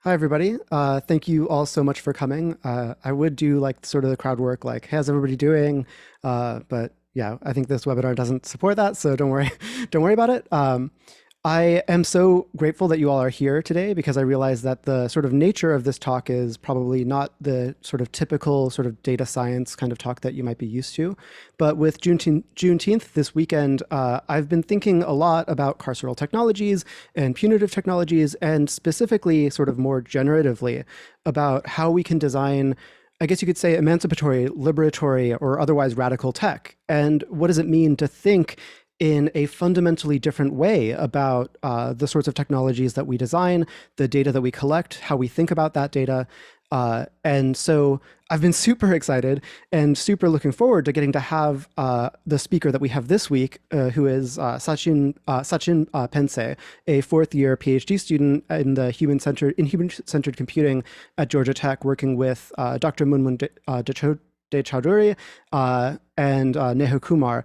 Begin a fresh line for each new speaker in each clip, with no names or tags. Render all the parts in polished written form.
Hi, everybody. Thank you all so much for coming. I would do like sort of the crowd work, like, how's everybody doing? But yeah, I think this webinar doesn't support that, so don't worry, don't worry about it. I am so grateful that you all are here today because I realize that the sort of nature of this talk is probably not the sort of typical sort of data science kind of talk that you might be used to. But with Juneteenth this weekend, I've been thinking a lot about carceral technologies and punitive technologies, and specifically sort of more generatively about how we can design, I guess you could say, emancipatory, liberatory, or otherwise radical tech. And what does it mean to think in a fundamentally different way about the sorts of technologies that we design, the data that we collect, how we think about that data. And so I've been super excited and super looking forward to getting to have the speaker that we have this week, who is Sachin Pendse, a fourth-year PhD student in the human-centered computing at Georgia Tech, working with Dr. Munmun de Choudhury and Neha Kumar.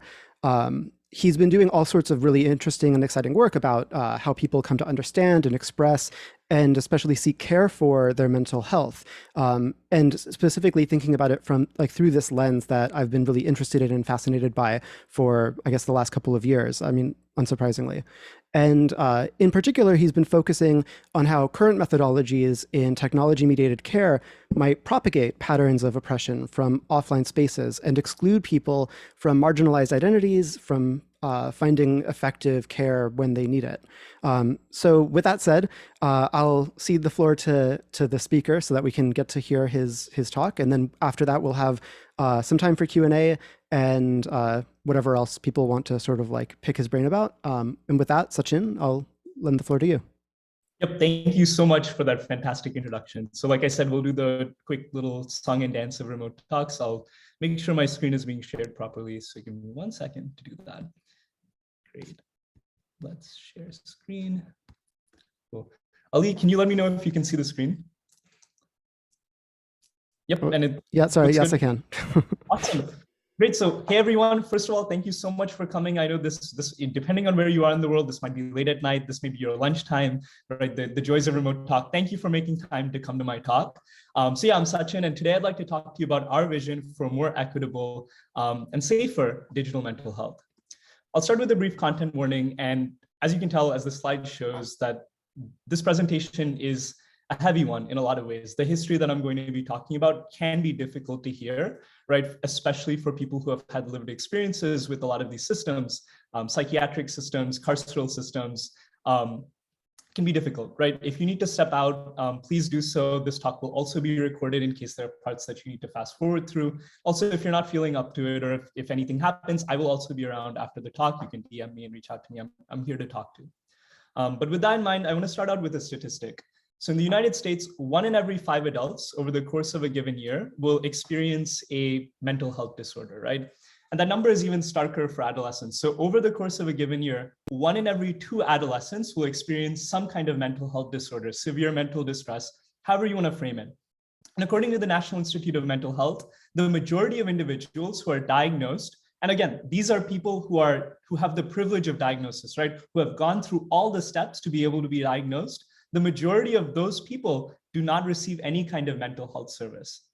He's been doing all sorts of really interesting and exciting work about how people come to understand and express and especially seek care for their mental health. And specifically thinking about it from like through this lens that I've been really interested in and fascinated by for, I guess, the last couple of years. I mean, unsurprisingly. And in particular, he's been focusing on how current methodologies in technology-mediated care might propagate patterns of oppression from offline spaces and exclude people from marginalized identities, from finding effective care when they need it. So with that said, I'll cede the floor to the speaker so that we can get to hear his talk. And then after that, we'll have some time for Q&A and whatever else people want to sort of like pick his brain about. And with that, Sachin, I'll lend the floor to you.
Yep, thank you so much for that fantastic introduction. So like I said, we'll do the quick little song and dance of remote talks. I'll make sure my screen is being shared properly. So give me 1 second to do that. Great. Let's share screen. Cool. Ali, can you let me know if you can see the screen? Yep, and it
yeah, sorry, yes,
good.
I can.
Awesome. Great. So, hey everyone, first of all, thank you so much for coming. I know this depending on where you are in the world, this might be late at night, this may be your lunchtime, right? The joys of remote talk. Thank you for making time to come to my talk. So yeah, I'm Sachin, and today I'd like to talk to you about our vision for more equitable and safer digital mental health. I'll start with a brief content warning, and as you can tell, as the slide shows, that this presentation is a heavy one in a lot of ways. The history that I'm going to be talking about can be difficult to hear, right? Especially for people who have had lived experiences with a lot of these systems, psychiatric systems, carceral systems, can be difficult, right? If you need to step out, please do so. This talk will also be recorded in case there are parts that you need to fast forward through. Also, if you're not feeling up to it, or if anything happens, I will also be around after the talk. You can DM me and reach out to me. I'm here to talk to. But with that in mind, I want to start out with a statistic. So in the United States, 1 in every 5 adults over the course of a given year will experience a mental health disorder, right? And that number is even starker for adolescents. So over the course of a given year, 1 in every 2 adolescents will experience some kind of mental health disorder, severe mental distress, however you want to frame it. And according to the National Institute of Mental Health, the majority of individuals who are diagnosed, and again, these are people who have the privilege of diagnosis, right? Who have gone through all the steps to be able to be diagnosed. The majority of those people do not receive any kind of mental health service.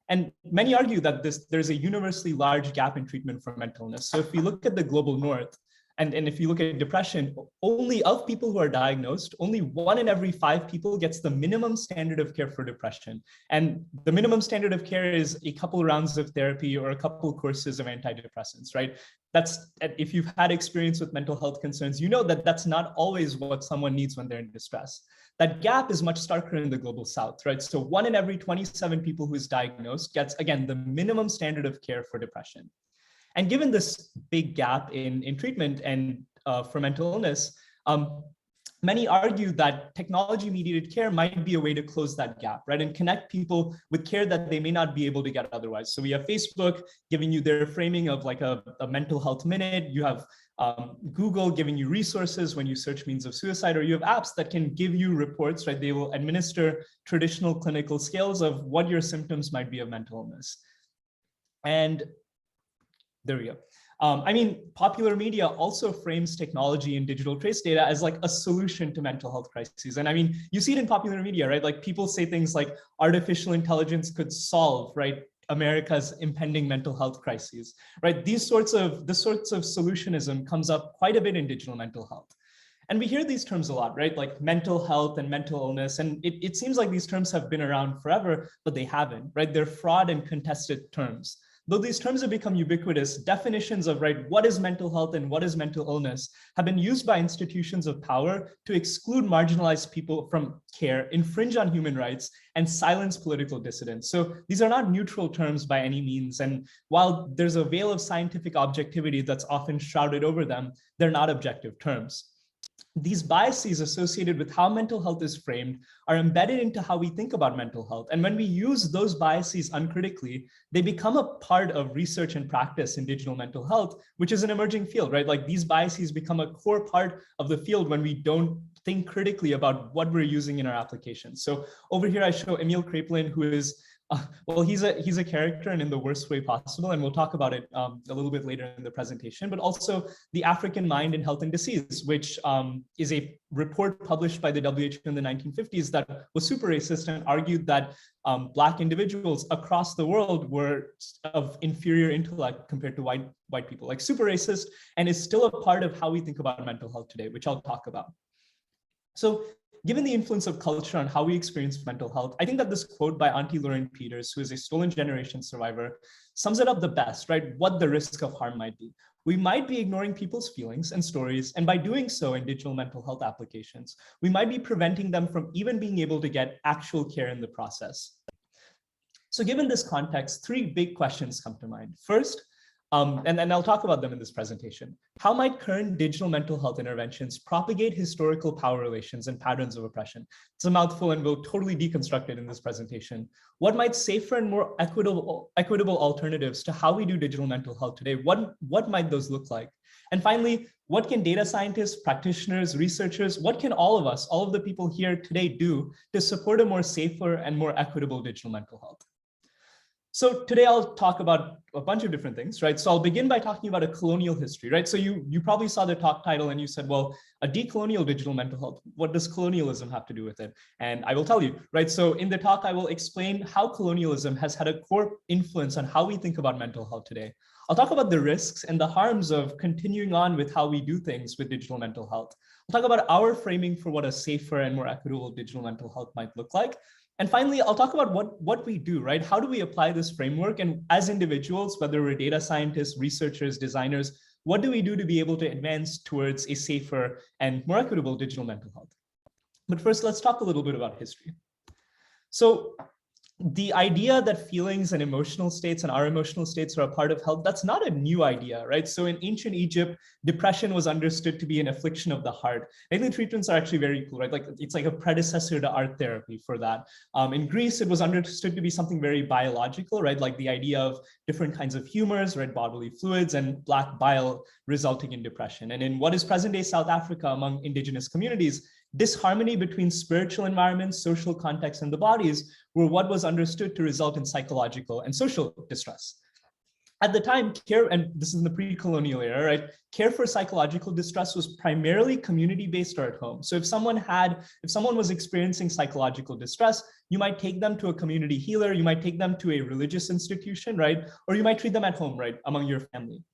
And many argue that there's a universally large gap in treatment for mental illness. So if we look at the global north, and if you look at depression, only of people who are diagnosed, only 1 in every 5 people gets the minimum standard of care for depression. And the minimum standard of care is a couple rounds of therapy or a couple courses of antidepressants, right? That's, if you've had experience with mental health concerns, you know that that's not always what someone needs when they're in distress. That gap is much starker in the global south, right? So 1 in every 27 people who is diagnosed gets, again, the minimum standard of care for depression. And given this big gap in treatment and for mental illness, many argue that technology-mediated care might be a way to close that gap, right? And connect people with care that they may not be able to get otherwise. So we have Facebook giving you their framing of like a mental health minute. You have Google giving you resources when you search means of suicide, or you have apps that can give you reports, right? They will administer traditional clinical scales of what your symptoms might be of mental illness. And there we go. I mean, popular media also frames technology and digital trace data as like a solution to mental health crises. And I mean, you see it in popular media, right? Like people say things like artificial intelligence could solve, right, America's impending mental health crises, right? This sorts of solutionism comes up quite a bit in digital mental health. And we hear these terms a lot, right? Like mental health and mental illness. And it seems like these terms have been around forever, but they haven't, right? They're fraught and contested terms. Though these terms have become ubiquitous, definitions of, right, what is mental health and what is mental illness have been used by institutions of power to exclude marginalized people from care, infringe on human rights, and silence political dissidents. So these are not neutral terms by any means. And while there's a veil of scientific objectivity that's often shrouded over them, they're not objective terms. These biases associated with how mental health is framed are embedded into how we think about mental health. And when we use those biases uncritically, they become a part of research and practice in digital mental health, which is an emerging field, right? Like these biases become a core part of the field when we don't think critically about what we're using in our applications. So over here, I show Emil Kraepelin, who is well, he's a character and in the worst way possible, and we'll talk about it a little bit later in the presentation, but also The African Mind in Health and Disease, which is a report published by the WHO in the 1950s that was super racist and argued that Black individuals across the world were of inferior intellect compared to white people, like super racist, and is still a part of how we think about mental health today, which I'll talk about. So given the influence of culture on how we experience mental health, I think that this quote by Auntie Lorraine Peters, who is a stolen generation survivor, sums it up the best, right? What the risk of harm might be. We might be ignoring people's feelings and stories, and by doing so in digital mental health applications, we might be preventing them from even being able to get actual care in the process. So given this context, three big questions come to mind. First, and I'll talk about them in this presentation. How might current digital mental health interventions propagate historical power relations and patterns of oppression? It's a mouthful and we'll totally deconstruct it in this presentation. What might safer and more equitable alternatives to how we do digital mental health today? What might those look like? And finally, what can data scientists, practitioners, researchers, what can all of us, all of the people here today do to support a more safer and more equitable digital mental health? So today I'll talk about a bunch of different things, right? So I'll begin by talking about a colonial history, right? So you probably saw the talk title and you said, well, a decolonial digital mental health, what does colonialism have to do with it? And I will tell you, right? So in the talk, I will explain how colonialism has had a core influence on how we think about mental health today. I'll talk about the risks and the harms of continuing on with how we do things with digital mental health. I'll talk about our framing for what a safer and more equitable digital mental health might look like. And finally, I'll talk about what we do, right? How do we apply this framework? And as individuals, whether we're data scientists, researchers, designers, what do we do to be able to advance towards a safer and more equitable digital mental health? But first, let's talk a little bit about history. So the idea that feelings and emotional states and our emotional states are a part of health, that's not a new idea, right? So in ancient Egypt, depression was understood to be an affliction of the heart. I think the treatments are actually very cool, right? Like it's like a predecessor to art therapy for that. In Greece, it was understood to be something very biological, right? Like the idea of different kinds of humors, right? Bodily fluids and black bile resulting in depression. And in what is present day South Africa among indigenous communities, disharmony between spiritual environments, social contexts, and the bodies were what was understood to result in psychological and social distress. At the time, care, and this is in the pre-colonial era, right? Care for psychological distress was primarily community-based or at home. So if someone was experiencing psychological distress, you might take them to a community healer, you might take them to a religious institution, right? Or you might treat them at home, right? Among your family.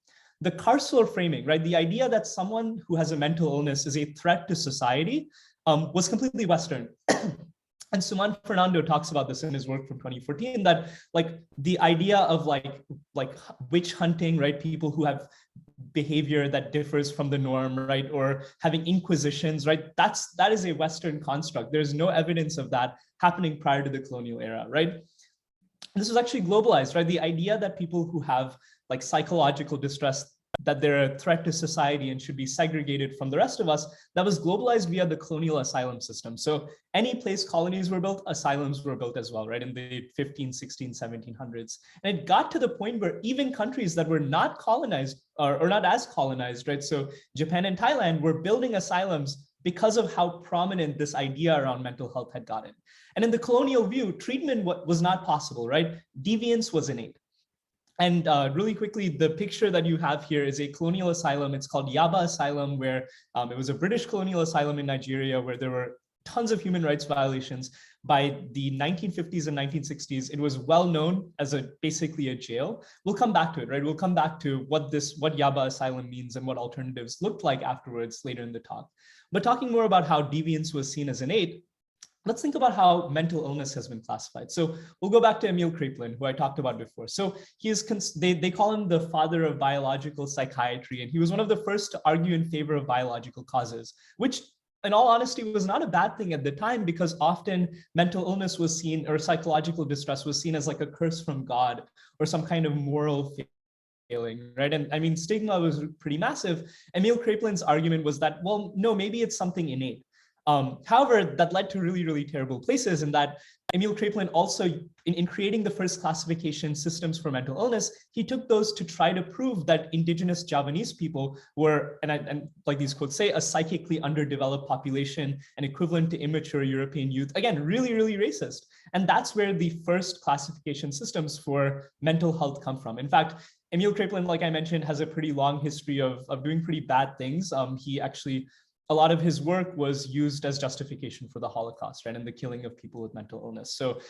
The carceral framing, right? The idea that someone who has a mental illness is a threat to society was completely Western. And Suman Fernando talks about this in his work from 2014, that like the idea of like witch hunting, right? People who have behavior that differs from the norm, right? Or having inquisitions, right? That is a Western construct. There's no evidence of that happening prior to the colonial era, right? And this was actually globalized, right? The idea that people who have like psychological distress, that they're a threat to society and should be segregated from the rest of us, that was globalized via the colonial asylum system. So any place colonies were built, asylums were built as well, right? In the 15, 16, 1700s. And it got to the point where even countries that were not colonized or not as colonized, right? So Japan and Thailand were building asylums because of how prominent this idea around mental health had gotten. And in the colonial view, treatment was not possible, right? Deviance was innate. And really quickly, the picture that you have here is a colonial asylum. It's called Yaba Asylum, where it was a British colonial asylum in Nigeria, where there were tons of human rights violations. By the 1950s and 1960s, it was well known as basically a jail. We'll come back to it, right? We'll come back to what Yaba Asylum means and what alternatives looked like afterwards later in the talk. But talking more about how deviance was seen as innate, let's think about how mental illness has been classified. So we'll go back to Emil Kraepelin, who I talked about before. So he is, they call him the father of biological psychiatry, and he was one of the first to argue in favor of biological causes, which in all honesty was not a bad thing at the time, because often mental illness was seen, or psychological distress was seen as like a curse from God or some kind of moral failing, right? And I mean, stigma was pretty massive. Emil Kraepelin's argument was that, well, no, maybe it's something innate. However, that led to really, really terrible places, in that Emil Kraepelin also, in creating the first classification systems for mental illness, he took those to try to prove that indigenous Javanese people were, and like these quotes say, a psychically underdeveloped population and equivalent to immature European youth. Again, really, really racist. And that's where the first classification systems for mental health come from. In fact, Emil Kraepelin, like I mentioned, has a pretty long history of doing pretty bad things. He actually, a lot of his work was used as justification for the Holocaust, right, and the killing of people with mental illness. So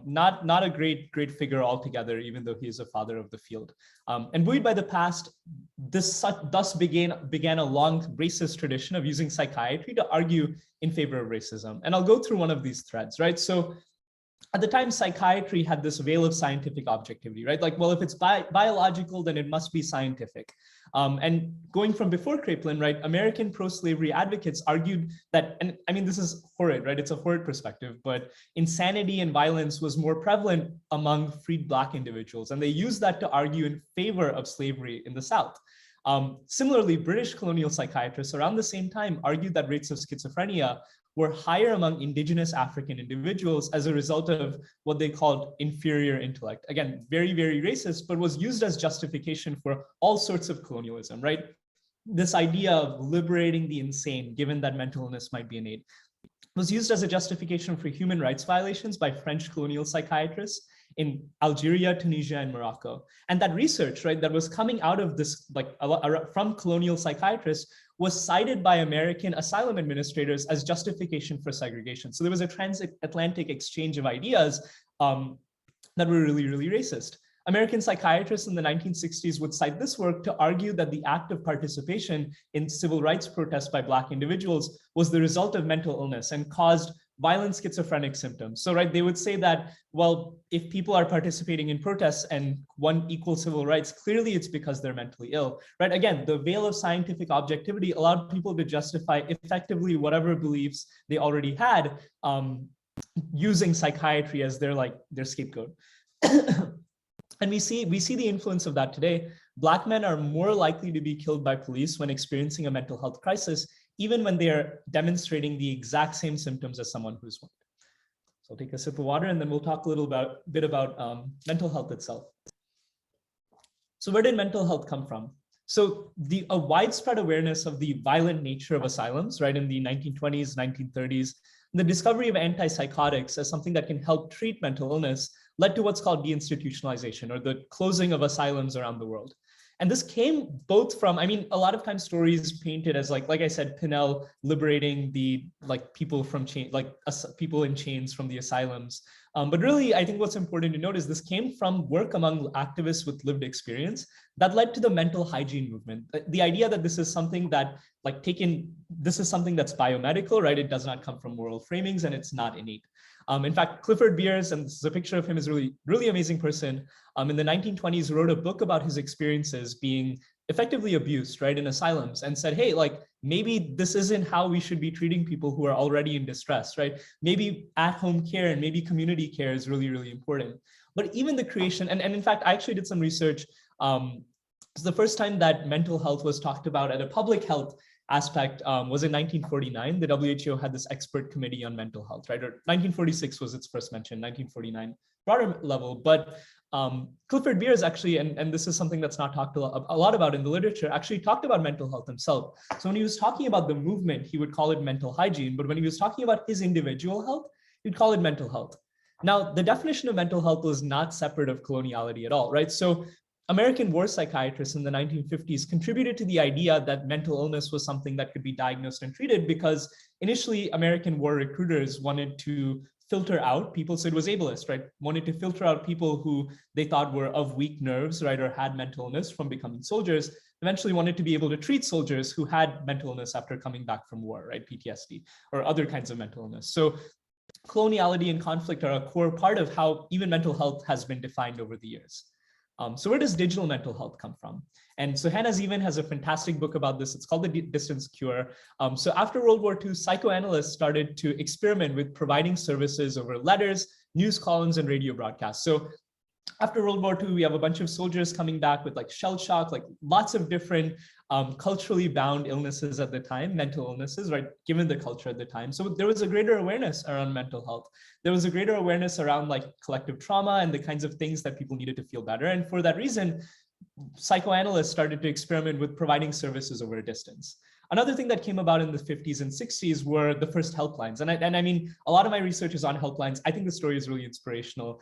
not a great figure altogether, even though he is a father of the field. And buoyed by the past, this thus began a long racist tradition of using psychiatry to argue in favor of racism. And I'll go through one of these threads, right? So at the time, psychiatry had this veil of scientific objectivity, right? Like, well, if it's biological, then it must be scientific. And going from before Kraepelin, right, American pro-slavery advocates argued that, and I mean, this is horrid, right? It's a horrid perspective, but insanity and violence was more prevalent among freed Black individuals. And they used that to argue in favor of slavery in the South. Similarly, British colonial psychiatrists around the same time argued that rates of schizophrenia were higher among indigenous African individuals as a result of what they called inferior intellect. Again, very, very racist, but was used as justification for all sorts of colonialism, right? This idea of liberating the insane, given that mental illness might be innate, was used as a justification for human rights violations by French colonial psychiatrists in Algeria, Tunisia, and Morocco. And that research, right, that was coming out of this, like from colonial psychiatrists, was cited by American asylum administrators as justification for segregation. So there was a transatlantic exchange of ideas that were really, really racist. American psychiatrists in the 1960s would cite this work to argue that the act of participation in civil rights protests by Black individuals was the result of mental illness and caused violent schizophrenic symptoms. So, right, they would say that, well, if people are participating in protests and want equal civil rights, clearly it's because they're mentally ill, right? Again, the veil of scientific objectivity allowed people to justify effectively whatever beliefs they already had, using psychiatry as their scapegoat. And we see the influence of that today. Black men are more likely to be killed by police when experiencing a mental health crisis, even when they are demonstrating the exact same symptoms as someone who's white. So I'll take a sip of water, and then we'll talk a bit about mental health itself. So where did mental health come from? So a widespread awareness of the violent nature of asylums, right, in the 1920s, 1930s, the discovery of antipsychotics as something that can help treat mental illness led to what's called deinstitutionalization, or the closing of asylums around the world. And this came both from, I mean, a lot of times stories painted as like I said, Pinnell liberating the people from people in chains from the asylums. But really, I think what's important to note is this came from work among activists with lived experience that led to the mental hygiene movement. The idea that this is something that this is something that's biomedical, right? It does not come from moral framings, and it's not innate. In fact, Clifford Beers, and this is a picture of him, is a really, really amazing person. In the 1920s, wrote a book about his experiences being effectively abused, right, in asylums, and said, hey, maybe this isn't how we should be treating people who are already in distress, right? Maybe at-home care and maybe community care is really, really important. But even the creation, and in fact, I actually did some research. It's the first time that mental health was talked about at a public health aspect was in 1949. The WHO had this expert committee on mental health, right? Or 1946 was its first mention, 1949, broader level. But Clifford Beers actually, and this is something that's not talked a lot about in the literature, actually talked about mental health himself. So when he was talking about the movement, he would call it mental hygiene. But when he was talking about his individual health, he'd call it mental health. Now, the definition of mental health was not separate of coloniality at all, right? So American war psychiatrists in the 1950s contributed to the idea that mental illness was something that could be diagnosed and treated, because initially American war recruiters wanted to filter out people, so it was ableist, right? Wanted to filter out people who they thought were of weak nerves, right, or had mental illness from becoming soldiers. Eventually wanted to be able to treat soldiers who had mental illness after coming back from war, right, PTSD, or other kinds of mental illness. So coloniality and conflict are a core part of how even mental health has been defined over the years. So where does digital mental health come from? And so Hannah Zeman has a fantastic book about this. It's called The Distance Cure. So after World War II, psychoanalysts started to experiment with providing services over letters, news columns, and radio broadcasts. So after World War II, we have a bunch of soldiers coming back with like shell shock, like lots of different culturally bound illnesses at the time, mental illnesses, right, given the culture at the time. So there was a greater awareness around mental health. There was a greater awareness around like collective trauma and the kinds of things that people needed to feel better. And for that reason, psychoanalysts started to experiment with providing services over a distance. Another thing that came about in the 50s and 60s were the first helplines. And I mean, a lot of my research is on helplines. I think the story is really inspirational.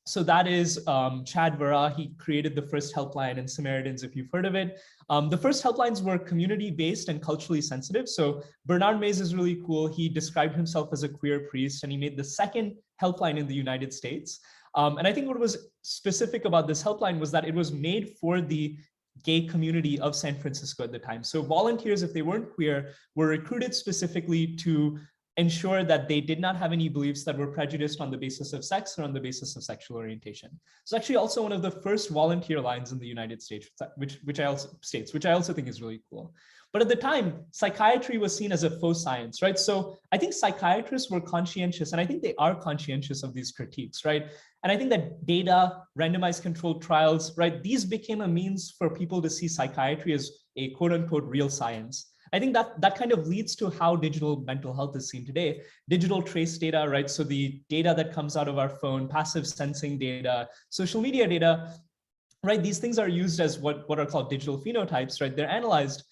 So that is Chad Vera. He created the first helpline in Samaritans, if you've heard of it. The first helplines were community-based and culturally sensitive. So Bernard Mays is really cool. He described himself as a queer priest, and he made the second helpline in the United States. And I think what was specific about this helpline was that it was made for the gay community of San Francisco at the time. So volunteers, if they weren't queer, were recruited specifically to ensure that they did not have any beliefs that were prejudiced on the basis of sex or on the basis of sexual orientation. It's actually also one of the first volunteer lines in the United States, which I also think is really cool. But at the time, psychiatry was seen as a faux science, right? So I think psychiatrists were conscientious, and I think they are conscientious of these critiques, right? And I think that data, randomized controlled trials, right, these became a means for people to see psychiatry as a quote unquote real science. I think that kind of leads to how digital mental health is seen today. Digital trace data, right? So the data that comes out of our phone, passive sensing data, social media data, right? These things are used as what are called digital phenotypes, right? They're analyzed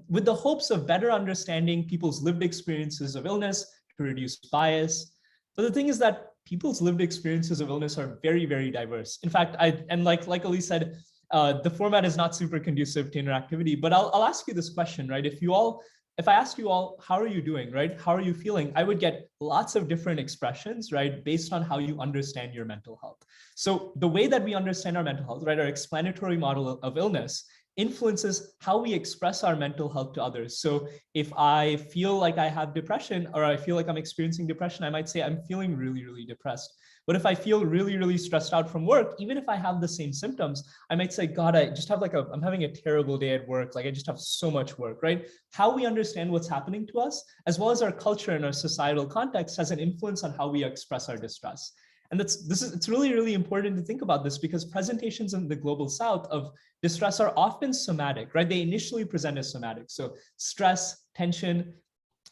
with the hopes of better understanding people's lived experiences of illness to reduce bias. But the thing is that people's lived experiences of illness are very, very diverse. In fact, like Elise said, the format is not super conducive to interactivity, but I'll ask you this question, right? If I ask you all, how are you doing, right? How are you feeling? I would get lots of different expressions, right? Based on how you understand your mental health. So the way that we understand our mental health, right? Our explanatory model of illness influences how we express our mental health to others. So if I feel like I have depression, or I feel like I'm experiencing depression, I might say I'm feeling really, really depressed. But if I feel really, really stressed out from work, even if I have the same symptoms, I might say, God, I just have I'm having a terrible day at work. Like I just have so much work, right? How we understand what's happening to us, as well as our culture and our societal context, has an influence on how we express our distress. And it's really, really important to think about this, because presentations in the global South of distress are often somatic, right? They initially present as somatic. So stress, tension,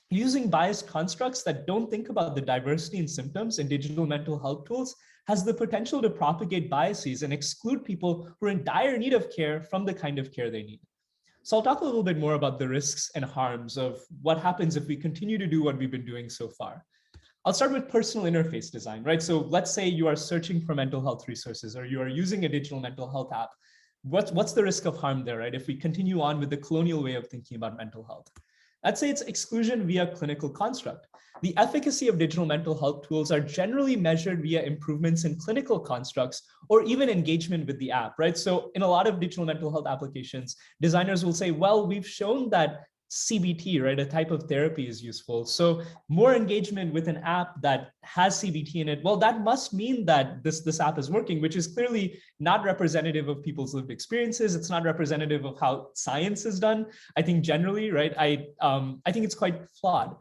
using biased constructs that don't think about the diversity in symptoms in digital mental health tools has the potential to propagate biases and exclude people who are in dire need of care from the kind of care they need. So I'll talk a little bit more about the risks and harms of what happens if we continue to do what we've been doing so far. I'll start with personal interface design, right? So let's say you are searching for mental health resources, or you are using a digital mental health app. What's the risk of harm there, right? If we continue on with the colonial way of thinking about mental health. I'd say it's exclusion via clinical construct. The efficacy of digital mental health tools are generally measured via improvements in clinical constructs or even engagement with the app, right? So in a lot of digital mental health applications, designers will say, well, we've shown that CBT, right, a type of therapy is useful. So more engagement with an app that has CBT in it, well, that must mean that this app is working, which is clearly not representative of people's lived experiences. It's not representative of how science is done. I think generally, right, I think it's quite flawed.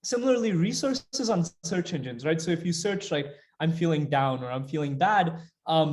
Similarly, resources on search engines, right? So if you search like, I'm feeling down or I'm feeling bad,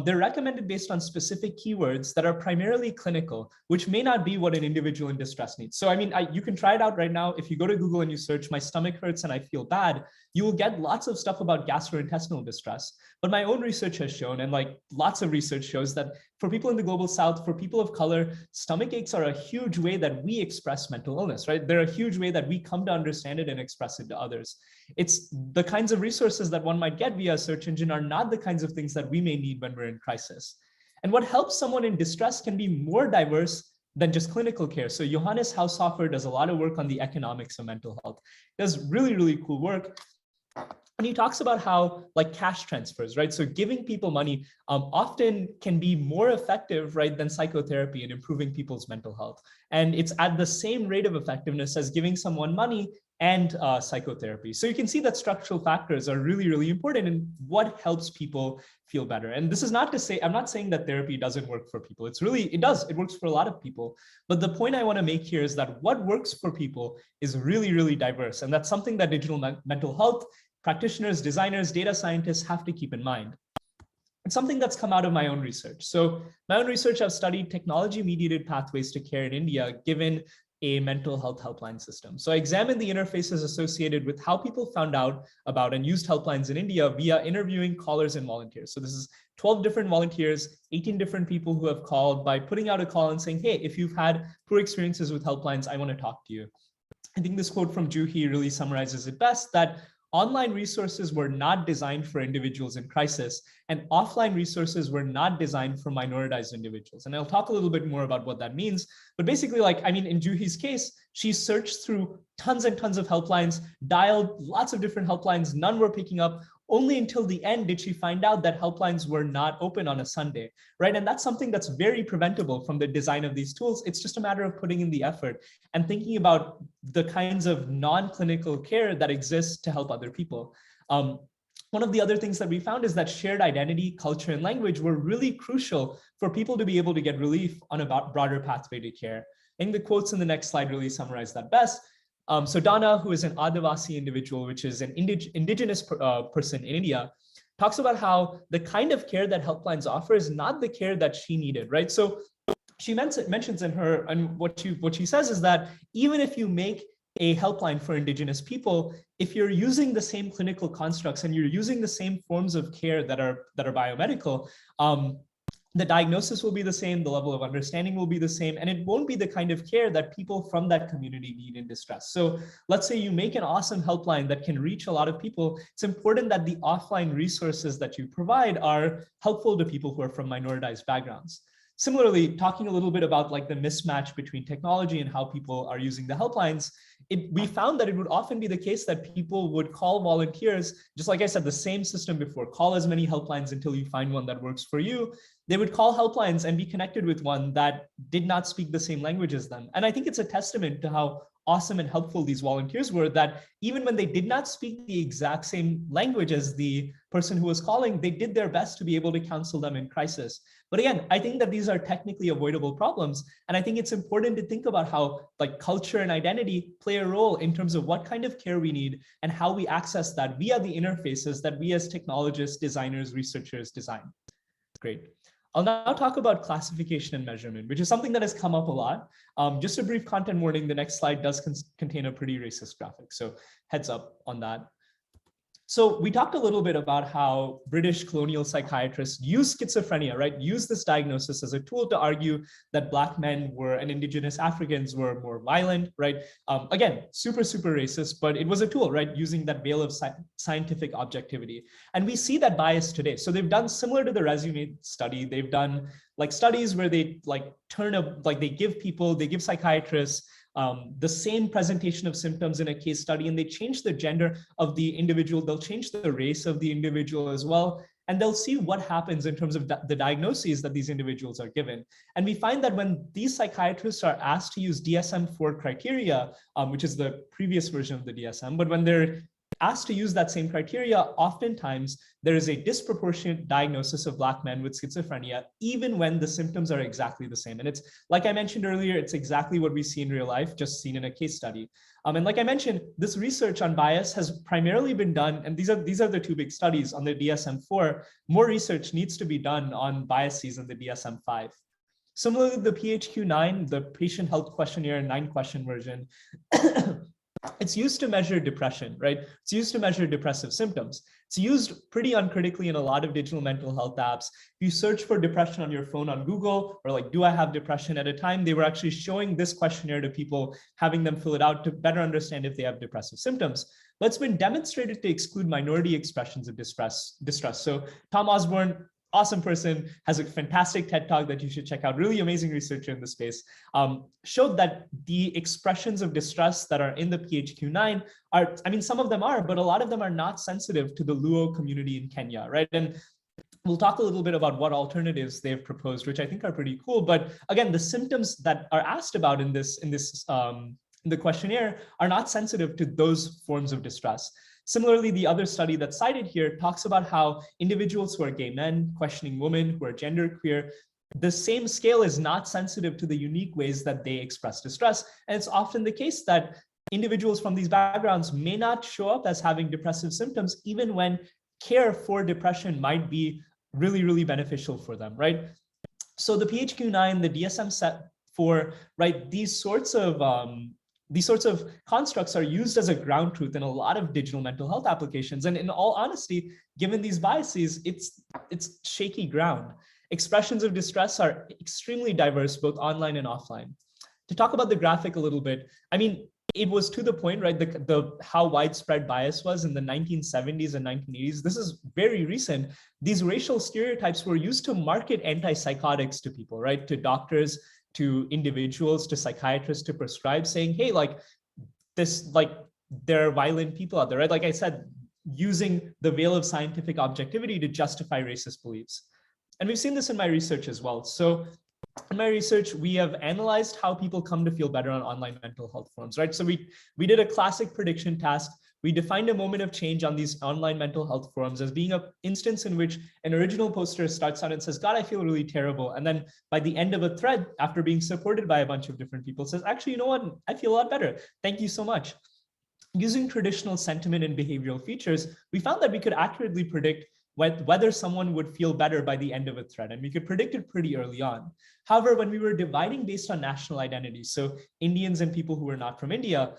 they're recommended based on specific keywords that are primarily clinical, which may not be what an individual in distress needs. So I mean, you can try it out right now. If you go to Google and you search, my stomach hurts and I feel bad, you will get lots of stuff about gastrointestinal distress. But my own research has shown, and like lots of research shows, that for people in the global South, for people of color, stomach aches are a huge way that we express mental illness, right? They're a huge way that we come to understand it and express it to others. It's the kinds of resources that one might get via a search engine are not the kinds of things that we may need when we're in crisis. And what helps someone in distress can be more diverse than just clinical care. So Johannes Haushofer does a lot of work on the economics of mental health. He does really, really cool work. And he talks about how like cash transfers, right? So giving people money often can be more effective, right, than psychotherapy in improving people's mental health. And it's at the same rate of effectiveness as giving someone money and psychotherapy. So you can see that structural factors are really, really important in what helps people feel better. And this is not to say, I'm not saying that therapy doesn't work for people. It does, it works for a lot of people. But the point I want to make here is that what works for people is really, really diverse. And that's something that digital mental health practitioners, designers, data scientists have to keep in mind. It's something that's come out of my own research. So my own research, I've studied technology-mediated pathways to care in India, given a mental health helpline system. So I examined the interfaces associated with how people found out about and used helplines in India via interviewing callers and volunteers. So this is 12 different volunteers, 18 different people who have called by putting out a call and saying, hey, if you've had poor experiences with helplines, I want to talk to you. I think this quote from Choudhury really summarizes it best, that online resources were not designed for individuals in crisis, and offline resources were not designed for minoritized individuals. And I'll talk a little bit more about what that means. But basically, like, I mean, in Juhi's case, she searched through tons and tons of helplines, dialed lots of different helplines, none were picking up. Only until the end did she find out that helplines were not open on a Sunday, right? And that's something that's very preventable from the design of these tools. It's just a matter of putting in the effort and thinking about the kinds of non-clinical care that exists to help other people. One of the other things that we found is that shared identity, culture, and language were really crucial for people to be able to get relief on a broader pathway to care. I think the quotes in the next slide really summarize that best. So Dana, who is an Adivasi individual, which is an indigenous person in India, talks about how the kind of care that helplines offer is not the care that she needed, right? So she mentions in her, and what she says is that even if you make a helpline for indigenous people, if you're using the same clinical constructs and you're using the same forms of care that are biomedical, the diagnosis will be the same, the level of understanding will be the same, and it won't be the kind of care that people from that community need in distress. So let's say you make an awesome helpline that can reach a lot of people. It's important that the offline resources that you provide are helpful to people who are from minoritized backgrounds. Similarly, talking a little bit about like the mismatch between technology and how people are using the helplines, we found that it would often be the case that people would call volunteers, just like I said, the same system before, call as many helplines until you find one that works for you. They would call helplines and be connected with one that did not speak the same language as them. And I think it's a testament to how awesome and helpful these volunteers were, that even when they did not speak the exact same language as the person who was calling, they did their best to be able to counsel them in crisis. But again, I think that these are technically avoidable problems. And I think it's important to think about how like culture and identity play a role in terms of what kind of care we need and how we access that via the interfaces that we as technologists, designers, researchers design. Great. I'll now talk about classification and measurement, which is something that has come up a lot. Just a brief content warning, the next slide does contain a pretty racist graphic, so heads up on that. So we talked a little bit about how British colonial psychiatrists use schizophrenia, right? Use this diagnosis as a tool to argue that Black men and indigenous Africans were more violent, right? Again, super, super racist, but it was a tool, right? Using that veil of scientific objectivity. And we see that bias today. So they've done similar to the resume study. They've done like studies where they like they give psychiatrists the same presentation of symptoms in a case study, and they change the gender of the individual, they'll change the race of the individual as well, and they'll see what happens in terms of the diagnoses that these individuals are given. And we find that when these psychiatrists are asked to use DSM-4 criteria, which is the previous version of the DSM, but when they're asked to use that same criteria, oftentimes there is a disproportionate diagnosis of Black men with schizophrenia, even when the symptoms are exactly the same. And it's, like I mentioned earlier, it's exactly what we see in real life, just seen in a case study. And like I mentioned, this research on bias has primarily been done, and these are the two big studies on the DSM-4. More research needs to be done on biases in the DSM-5. Similarly, the PHQ-9, the Patient Health Questionnaire 9-question version, it's used to measure depression, right? It's used to measure depressive symptoms. It's used pretty uncritically in a lot of digital mental health apps. If you search for depression on your phone on Google, or like, do I have depression? At a time, they were actually showing this questionnaire to people, having them fill it out to better understand if they have depressive symptoms. But it's been demonstrated to exclude minority expressions of distress. So Tom Osborne, awesome person, has a fantastic TED Talk that you should check out, really amazing researcher in the space, showed that the expressions of distress that are in the PHQ-9 are, I mean, some of them are, but a lot of them are not sensitive to the Luo community in Kenya, right? And we'll talk a little bit about what alternatives they've proposed, which I think are pretty cool. But again, the symptoms that are asked about in the questionnaire are not sensitive to those forms of distress. Similarly, the other study that's cited here talks about how individuals who are gay men, questioning women, who are genderqueer, the same scale is not sensitive to the unique ways that they express distress. And it's often the case that individuals from these backgrounds may not show up as having depressive symptoms, even when care for depression might be really, really beneficial for them, right? So the PHQ-9, the DSM-4, right, these sorts of constructs are used as a ground truth in a lot of digital mental health applications. And in all honesty, given these biases, it's shaky ground. Expressions of distress are extremely diverse, both online and offline. To talk about the graphic a little bit, I mean, it was to the point, right, how widespread bias was in the 1970s and 1980s. This is very recent. These racial stereotypes were used to market antipsychotics to people, right, to doctors, to individuals, to psychiatrists, to prescribe, saying, hey, like this, like there are violent people out there, right? Like I said, using the veil of scientific objectivity to justify racist beliefs. And we've seen this in my research as well. So in my research, we have analyzed how people come to feel better on online mental health forums, right? So we did a classic prediction task. We defined a moment of change on these online mental health forums as being an instance in which an original poster starts out and says, God, I feel really terrible. And then by the end of a thread, after being supported by a bunch of different people, says, actually, you know what? I feel a lot better. Thank you so much. Using traditional sentiment and behavioral features, we found that we could accurately predict whether someone would feel better by the end of a thread. And we could predict it pretty early on. However, when we were dividing based on national identities, so Indians and people who were not from India,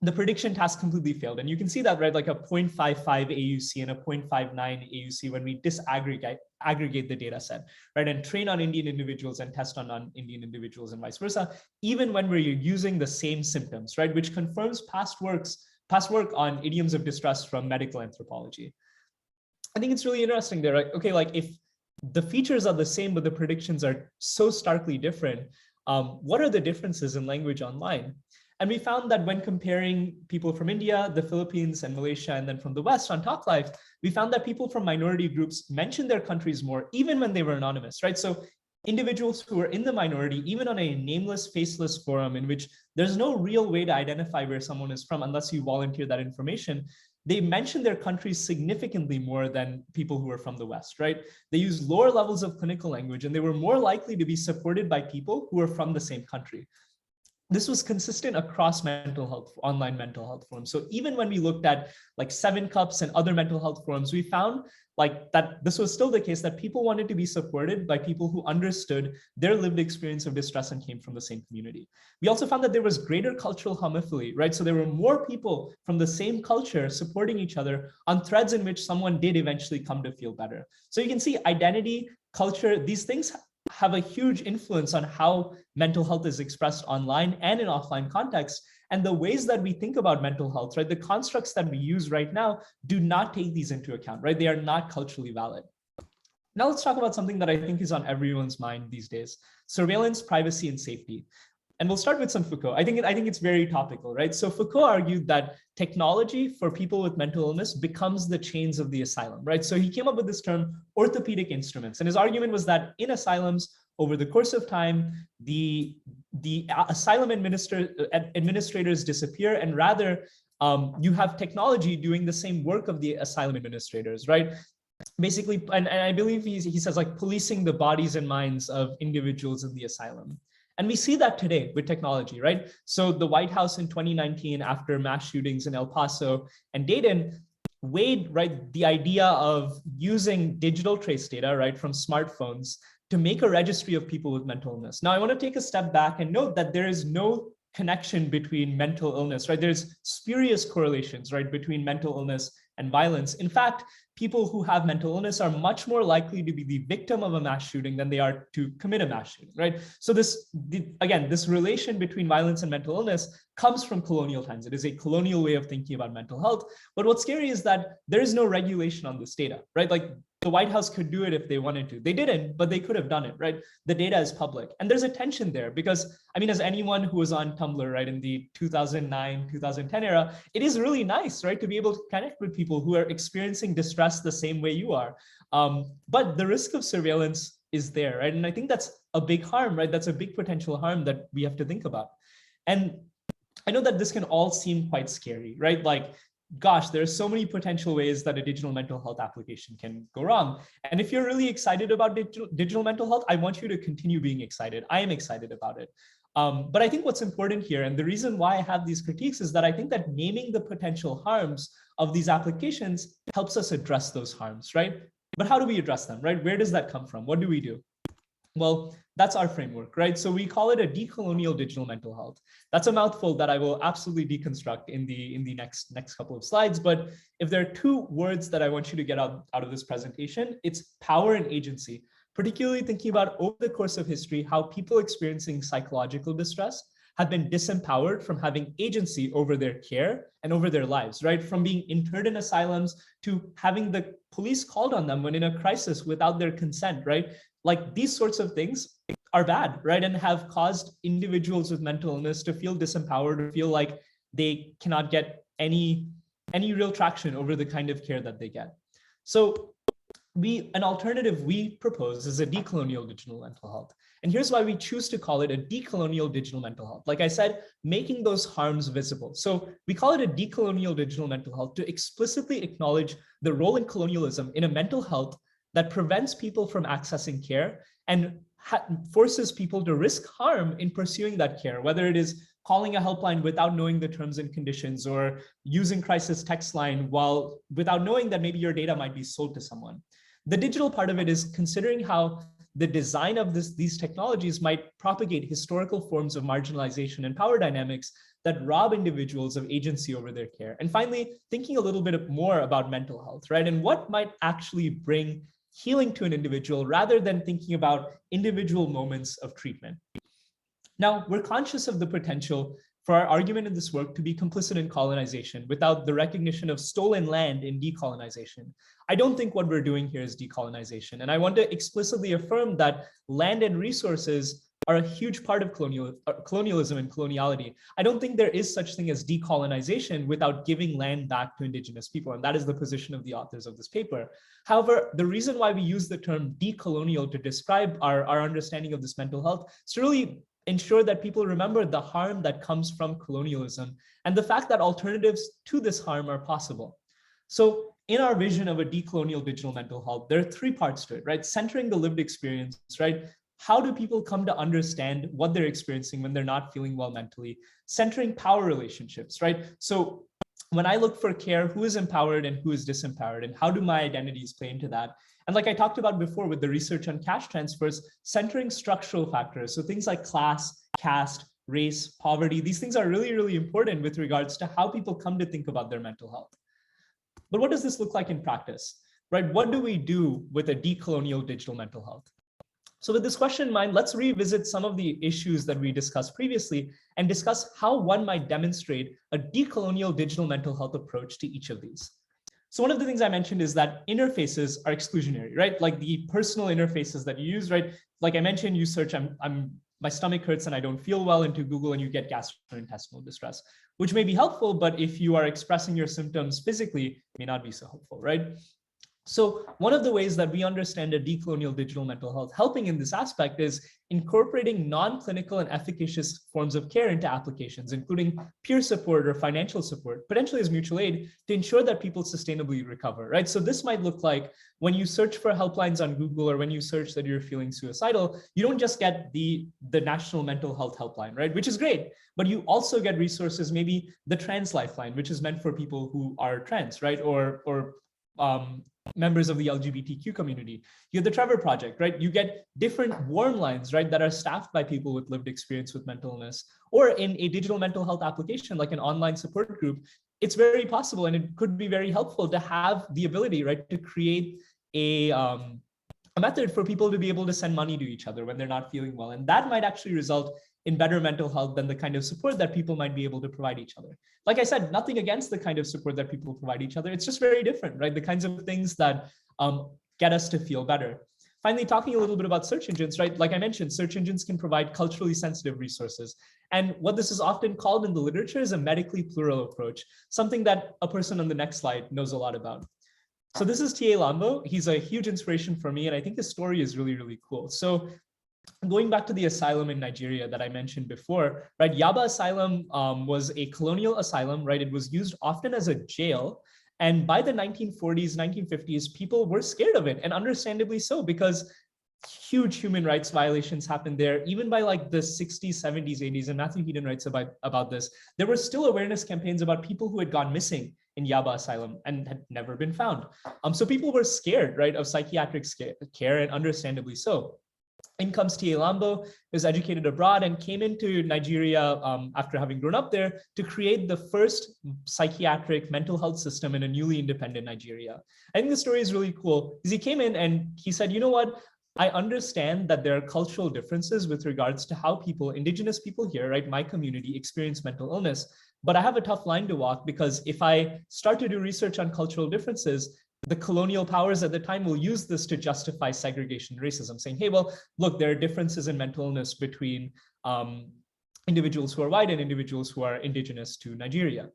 the prediction task completely failed. And you can see that, right, like a 0.55 AUC and a 0.59 AUC when we aggregate the data set, right, and train on Indian individuals and test on non-Indian individuals and vice versa, even when we're using the same symptoms, right, which confirms past work on idioms of distress from medical anthropology. I think it's really interesting there, right? Okay, like if the features are the same, but the predictions are so starkly different, what are the differences in language online? And we found that when comparing people from India, the Philippines, and Malaysia, and then from the West on Talk Life, we found that people from minority groups mentioned their countries more, even when they were anonymous, right? So individuals who are in the minority, even on a nameless, faceless forum in which there's no real way to identify where someone is from unless you volunteer that information, they mention their countries significantly more than people who are from the West, right? They use lower levels of clinical language, and they were more likely to be supported by people who are from the same country. This was consistent across mental health, online mental health forums. So even when we looked at like 7-Cups and other mental health forums, we found like that this was still the case, that people wanted to be supported by people who understood their lived experience of distress and came from the same community. We also found that there was greater cultural homophily, right? So there were more people from the same culture supporting each other on threads in which someone did eventually come to feel better. So you can see identity, culture, these things have a huge influence on how mental health is expressed online and in offline contexts. And the ways that we think about mental health, right, the constructs that we use right now do not take these into account, right? They are not culturally valid. Now let's talk about something that I think is on everyone's mind these days: surveillance, privacy, and safety. And we'll start with some Foucault. I think it's very topical, right? So Foucault argued that technology for people with mental illness becomes the chains of the asylum, right? So he came up with this term orthopedic instruments. And his argument was that in asylums, over the course of time, the asylum administrators disappear, and rather you have technology doing the same work of the asylum administrators, right? Basically, and I believe he says like policing the bodies and minds of individuals in the asylum. And we see that today with technology, right? So the White House in 2019, after mass shootings in El Paso and Dayton, weighed, right, the idea of using digital trace data, right, from smartphones to make a registry of people with mental illness. Now, I want to take a step back and note that there is no connection between mental illness, right? There's spurious correlations, right, between mental illness and violence. In fact, people who have mental illness are much more likely to be the victim of a mass shooting than they are to commit a mass shooting, right? So this relation between violence and mental illness comes from colonial times. It is a colonial way of thinking about mental health. But what's scary is that there is no regulation on this data, right? Like the White House could do it if they wanted to. They didn't, but they could have done it, right? The data is public. And there's a tension there because, I mean, as anyone who was on Tumblr, right, in the 2009, 2010 era, it is really nice, right, to be able to connect with people who are experiencing distress the same way you are. But the risk of surveillance is there, right? And I think that's a big harm, right? That's a big potential harm that we have to think about. And I know that this can all seem quite scary, right? Like, gosh, there are so many potential ways that a digital mental health application can go wrong. And if you're really excited about digital mental health, I want you to continue being excited. I am excited about it. But I think what's important here, and the reason why I have these critiques, is that I think that naming the potential harms of these applications helps us address those harms, right? But how do we address them, right? Where does that come from? What do we do? Well, that's our framework, right? So we call it a decolonial digital mental health. That's a mouthful that I will absolutely deconstruct in the next couple of slides. But if there are two words that I want you to get out of this presentation, it's power and agency, particularly thinking about over the course of history, how people experiencing psychological distress have been disempowered from having agency over their care and over their lives, right? From being interned in asylums to having the police called on them when in a crisis without their consent, right? Like these sorts of things are bad, right? And have caused individuals with mental illness to feel disempowered, or feel like they cannot get any real traction over the kind of care that they get. So an alternative we propose is a decolonial digital mental health. And here's why we choose to call it a decolonial digital mental health. Like I said, making those harms visible. So we call it a decolonial digital mental health to explicitly acknowledge the role in colonialism in a mental health that prevents people from accessing care and forces people to risk harm in pursuing that care, whether it is calling a helpline without knowing the terms and conditions, or using crisis text line without knowing that maybe your data might be sold to someone. The digital part of it is considering how the design of these technologies might propagate historical forms of marginalization and power dynamics that rob individuals of agency over their care. And finally, thinking a little bit more about mental health, right? And what might actually bring healing to an individual rather than thinking about individual moments of treatment. Now, we're conscious of the potential for our argument in this work to be complicit in colonization without the recognition of stolen land in decolonization. I don't think what we're doing here is decolonization. And I want to explicitly affirm that land and resources are a huge part of colonialism and coloniality. I don't think there is such thing as decolonization without giving land back to indigenous people. And that is the position of the authors of this paper. However, the reason why we use the term decolonial to describe our understanding of this mental health is to really ensure that people remember the harm that comes from colonialism and the fact that alternatives to this harm are possible. So in our vision of a decolonial digital mental health, there are three parts to it, right? Centering the lived experience, right? How do people come to understand what they're experiencing when they're not feeling well mentally? Centering power relationships, right? So when I look for care, who is empowered and who is disempowered, and how do my identities play into that? And like I talked about before with the research on cash transfers, centering structural factors. So things like class, caste, race, poverty, these things are really, really important with regards to how people come to think about their mental health. But what does this look like in practice, right? What do we do with a decolonial digital mental health? So with this question in mind, let's revisit some of the issues that we discussed previously and discuss how one might demonstrate a decolonial digital mental health approach to each of these. So one of the things I mentioned is that interfaces are exclusionary, right? Like the personal interfaces that you use, right? Like I mentioned, you search, my stomach hurts and I don't feel well into Google, and you get gastrointestinal distress, which may be helpful, but if you are expressing your symptoms physically, it may not be so helpful, right? So one of the ways that we understand a decolonial digital mental health helping in this aspect is incorporating non-clinical and efficacious forms of care into applications, including peer support or financial support, potentially as mutual aid, to ensure that people sustainably recover, right? So this might look like when you search for helplines on Google, or when you search that you're feeling suicidal, you don't just get the National Mental Health Helpline, right? Which is great, but you also get resources, maybe the Trans Lifeline, which is meant for people who are trans, right? Or members of the LGBTQ community. You have the Trevor Project, right? You get different warm lines, right, that are staffed by people with lived experience with mental illness. Or in a digital mental health application, like an online support group, it's very possible, and it could be very helpful to have the ability, right, to create a method for people to be able to send money to each other when they're not feeling well. And that might actually result in better mental health than the kind of support that people might be able to provide each other. Like I said, nothing against the kind of support that people provide each other. It's just very different, right? The kinds of things that get us to feel better. Finally, talking a little bit about search engines, right? Like I mentioned, search engines can provide culturally sensitive resources. And what this is often called in the literature is a medically plural approach, something that a person on the next slide knows a lot about. So this is T.A. Lambo. He's a huge inspiration for me, and I think his story is really, really cool. So going back to the asylum in Nigeria that I mentioned before, right? Yaba Asylum was a colonial asylum, right? It was used often as a jail. And by the 1940s, 1950s, people were scared of it, and understandably so, because huge human rights violations happened there. Even by like the 60s, 70s, 80s, and Matthew Heaton writes about this, there were still awareness campaigns about people who had gone missing in Yaba Asylum and had never been found. So people were scared, right, of psychiatric care, and understandably so. In comes T.A. Lambo, was educated abroad and came into Nigeria after having grown up there to create the first psychiatric mental health system in a newly independent Nigeria. I think the story is really cool because he came in and he said, you know what? I understand that there are cultural differences with regards to how people, indigenous people here, right, my community, experience mental illness. But I have a tough line to walk because if I start to do research on cultural differences, the colonial powers at the time will use this to justify segregation and racism, saying, hey, well, look, there are differences in mental illness between individuals who are white and individuals who are indigenous to Nigeria.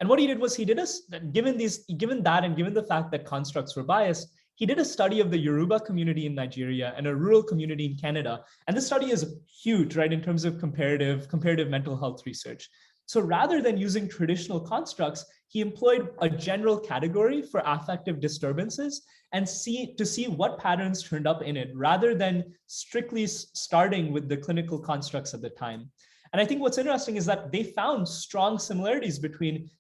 And what he did was given that and given the fact that constructs were biased, he did a study of the Yoruba community in Nigeria and a rural community in Canada. And this study is huge, right, in terms of comparative mental health research. So rather than using traditional constructs, he employed a general category for affective disturbances and to see what patterns turned up in it, rather than strictly starting with the clinical constructs at the time. And I think what's interesting is that they found strong similarities between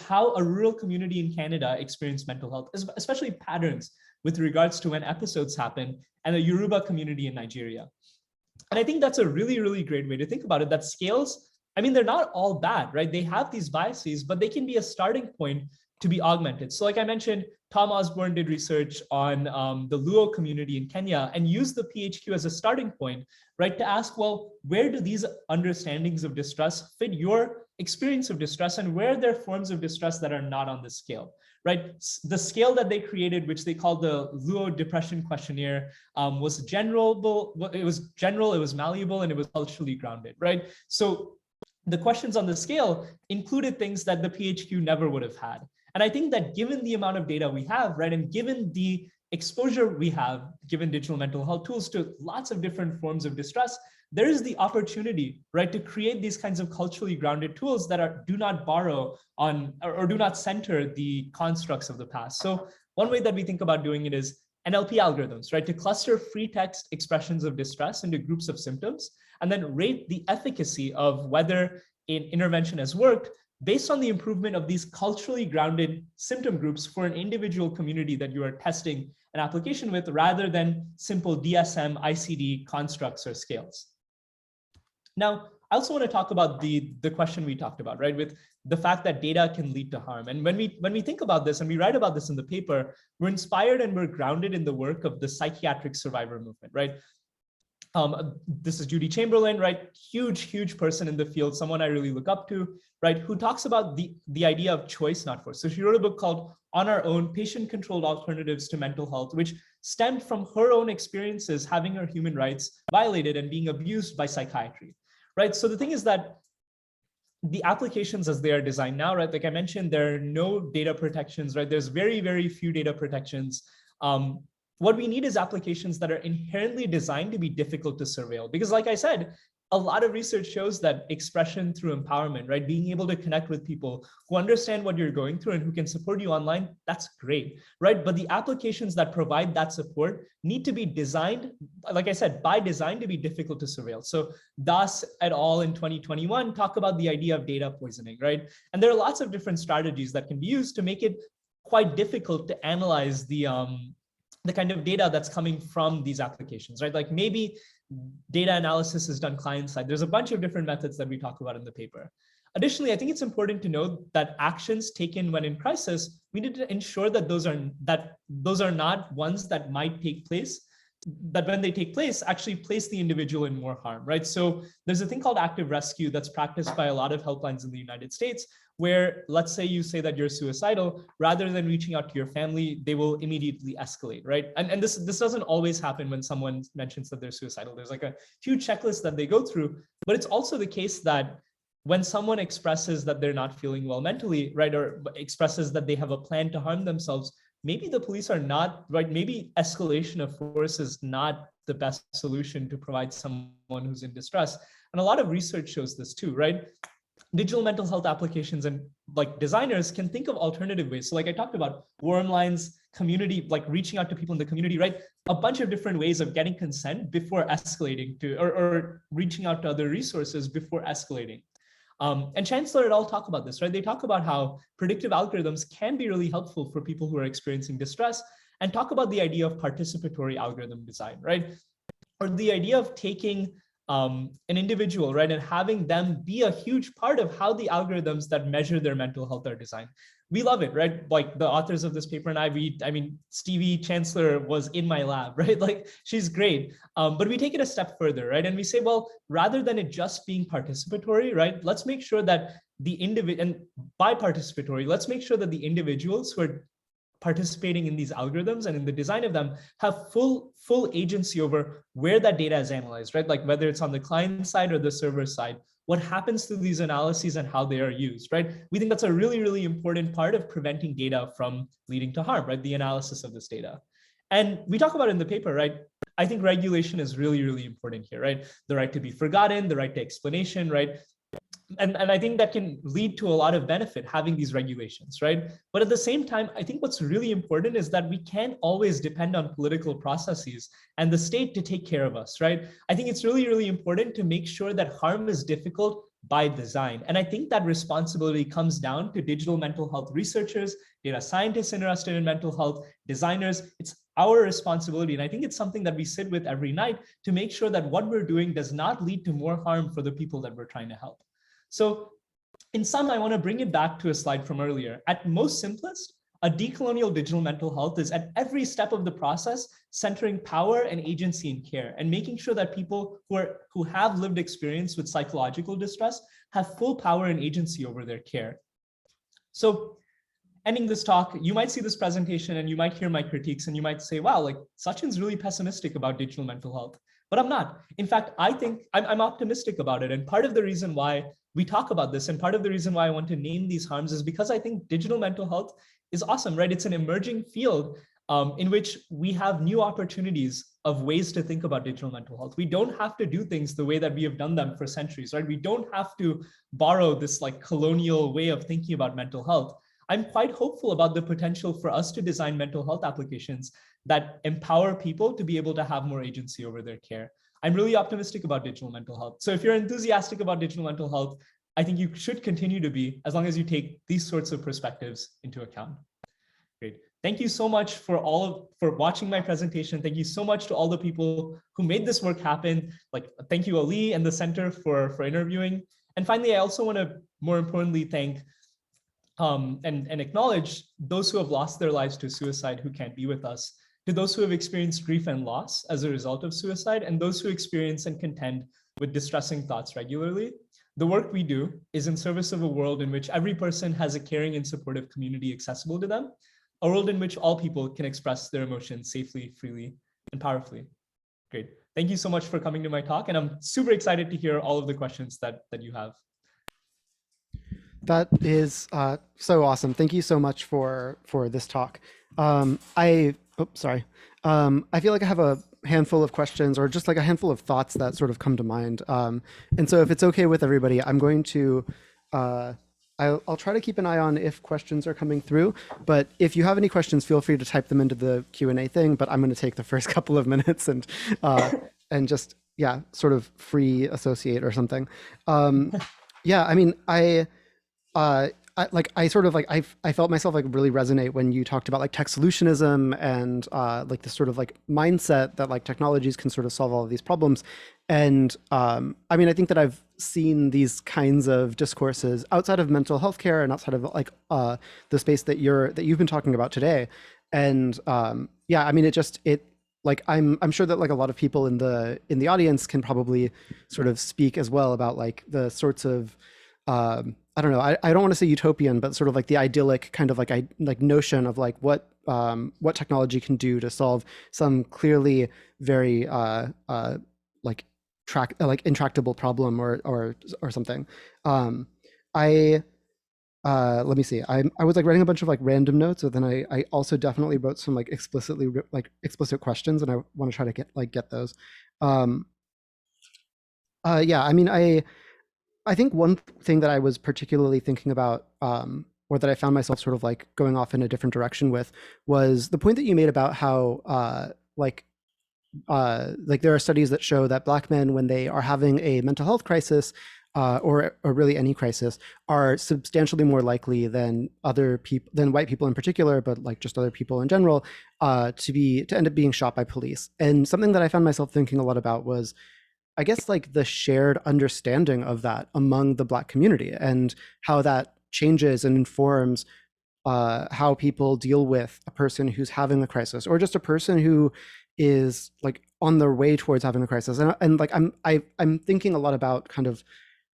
how a rural community in Canada experienced mental health, especially patterns with regards to when episodes happen, and the Yoruba community in Nigeria. And I think that's a really, really great way to think about it, that scales, I mean, they're not all bad, right? They have these biases, but they can be a starting point to be augmented. So like I mentioned, Tom Osborne did research on the Luo community in Kenya and used the PHQ as a starting point, right? To ask, well, where do these understandings of distress fit your experience of distress, and where are there forms of distress that are not on the scale, right? The scale that they created, which they called the Luo Depression Questionnaire, was general, it was malleable, and it was culturally grounded, right? So the questions on the scale included things that the PHQ never would have had. And I think that given the amount of data we have, right, and given the exposure we have, given digital mental health tools to lots of different forms of distress, there is the opportunity, right, to create these kinds of culturally grounded tools that do not borrow on or do not center the constructs of the past. So one way that we think about doing it is NLP algorithms, right, to cluster free text expressions of distress into groups of symptoms, and then rate the efficacy of whether an intervention has worked based on the improvement of these culturally grounded symptom groups for an individual community that you are testing an application with, rather than simple DSM, ICD constructs or scales. Now, I also want to talk about the question we talked about, right, with the fact that data can lead to harm. And when we think about this and we write about this in the paper, we're inspired and we're grounded in the work of the psychiatric survivor movement, right? This is Judy Chamberlain, right? Huge person in the field, someone I really look up to, right? Who talks about the idea of choice, not force. So she wrote a book called On Our Own, Patient-Controlled Alternatives to Mental Health, which stemmed from her own experiences having her human rights violated and being abused by psychiatry, right? So the thing is that the applications as they are designed now, right? Like I mentioned, there are no data protections, right? There's very few data protections. What we need is applications that are inherently designed to be difficult to surveil. Because like I said, a lot of research shows that expression through empowerment, right? Being able to connect with people who understand what you're going through and who can support you online, that's great, right? But the applications that provide that support need to be designed, like I said, by design to be difficult to surveil. So Das et al. In 2021 talk about the idea of data poisoning, right? And there are lots of different strategies that can be used to make it quite difficult to analyze the kind of data that's coming from these applications, right? Like maybe data analysis is done client side. There's a bunch of different methods that we talk about in the paper. Additionally, I think it's important to note that actions taken when in crisis, we need to ensure that those are not ones that might take place, that when they take place, actually place the individual in more harm, right? So there's a thing called active rescue that's practiced by a lot of helplines in the United States, where let's say you say that you're suicidal, rather than reaching out to your family, they will immediately escalate, right? And this doesn't always happen when someone mentions that they're suicidal. There's like a huge checklist that they go through, but it's also the case that when someone expresses that they're not feeling well mentally, right, or expresses that they have a plan to harm themselves, maybe the police are not, right, maybe escalation of force is not the best solution to provide someone who's in distress. And a lot of research shows this too, right? Digital mental health applications and like designers can think of alternative ways. So like I talked about worm lines, community, like reaching out to people in the community, right? A bunch of different ways of getting consent before escalating to, or reaching out to other resources before escalating. And Chancellor et al. Talk about this, right? They talk about how predictive algorithms can be really helpful for people who are experiencing distress, and talk about the idea of participatory algorithm design, right? Or the idea of taking an individual, right, and having them be a huge part of how the algorithms that measure their mental health are designed. We love it, right? Like the authors of this paper and I mean, Stevie Chancellor was in my lab, right? Like she's great. But we take it a step further, right? And we say, well, rather than it just being participatory, right, let's make sure that the individual, and by participatory, let's make sure that the individuals who are participating in these algorithms and in the design of them have full agency over where that data is analyzed, right? Like whether it's on the client side or the server side, what happens to these analyses and how they are used, right? We think that's a really, really important part of preventing data from leading to harm, right? The analysis of this data. And we talk about it in the paper, right? I think regulation is really, really important here, right? The right to be forgotten, the right to explanation, right? And I think that can lead to a lot of benefit having these regulations, right? But at the same time, I think what's really important is that we can't always depend on political processes and the state to take care of us, right? I think it's really, really important to make sure that harm is difficult by design. And I think that responsibility comes down to digital mental health researchers, data scientists interested in mental health, designers. It's our responsibility. And I think it's something that we sit with every night to make sure that what we're doing does not lead to more harm for the people that we're trying to help. So in sum, I want to bring it back to a slide from earlier. At most simplest, a decolonial digital mental health is at every step of the process, centering power and agency in care, and making sure that people who have lived experience with psychological distress have full power and agency over their care. So ending this talk, you might see this presentation and you might hear my critiques and you might say, wow, like Sachin's really pessimistic about digital mental health. But I'm not. In fact, I think I'm optimistic about it. And part of the reason why we talk about this and part of the reason why I want to name these harms is because I think digital mental health is awesome, right? It's an emerging field in which we have new opportunities of ways to think about digital mental health. We don't have to do things the way that we have done them for centuries, right? We don't have to borrow this like colonial way of thinking about mental health. I'm quite hopeful about the potential for us to design mental health applications that empower people to be able to have more agency over their care. I'm really optimistic about digital mental health. So if you're enthusiastic about digital mental health, I think you should continue to be, as long as you take these sorts of perspectives into account. Great. Thank you so much for watching my presentation. Thank you so much to all the people who made this work happen. Like, thank you, Ali and the Center for interviewing. And finally, I also want to, more importantly, thank and acknowledge those who have lost their lives to suicide who can't be with us, to those who have experienced grief and loss as a result of suicide, and those who experience and contend with distressing thoughts regularly. The work we do is in service of a world in which every person has a caring and supportive community accessible to them, a world in which all people can express their emotions safely, freely, and powerfully. Great. Thank you so much for coming to my talk, and I'm super excited to hear all of the questions that you have.
That is so awesome. Thank you so much for this talk. I feel like I have a handful of questions or just like a handful of thoughts that sort of come to mind. And so if it's okay with everybody, I'm going to, I'll try to keep an eye on if questions are coming through, but if you have any questions, feel free to type them into the Q&A thing, but I'm going to take the first couple of minutes and just, yeah, sort of free associate or something. Yeah, I mean, I felt myself like really resonate when you talked about like tech solutionism and like this sort of like mindset that like technologies can sort of solve all of these problems. And I mean, I think that I've seen these kinds of discourses outside of mental health care and outside of like the space that you've been talking about today. And yeah, I mean, like I'm sure that like a lot of people in the audience can probably sort of speak as well about like the sorts of I don't know, I don't want to say utopian, but sort of like the idyllic kind of like notion of like what technology can do to solve some clearly very like like intractable problem or something. I let me see. I was like writing a bunch of like random notes, but then I also definitely wrote some like explicit questions, and I want to try to get those. Um, yeah, I mean, I think one thing that I was particularly thinking about, or that I found myself sort of like going off in a different direction with, was the point that you made about how like there are studies that show that Black men, when they are having a mental health crisis, or really any crisis, are substantially more likely than other people, than white people in particular, but like just other people in general, to end up being shot by police. And something that I found myself thinking a lot about was, I guess, like the shared understanding of that among the Black community, and how that changes and informs how people deal with a person who's having a crisis, or just a person who is like on their way towards having a crisis. And like I'm thinking a lot about kind of,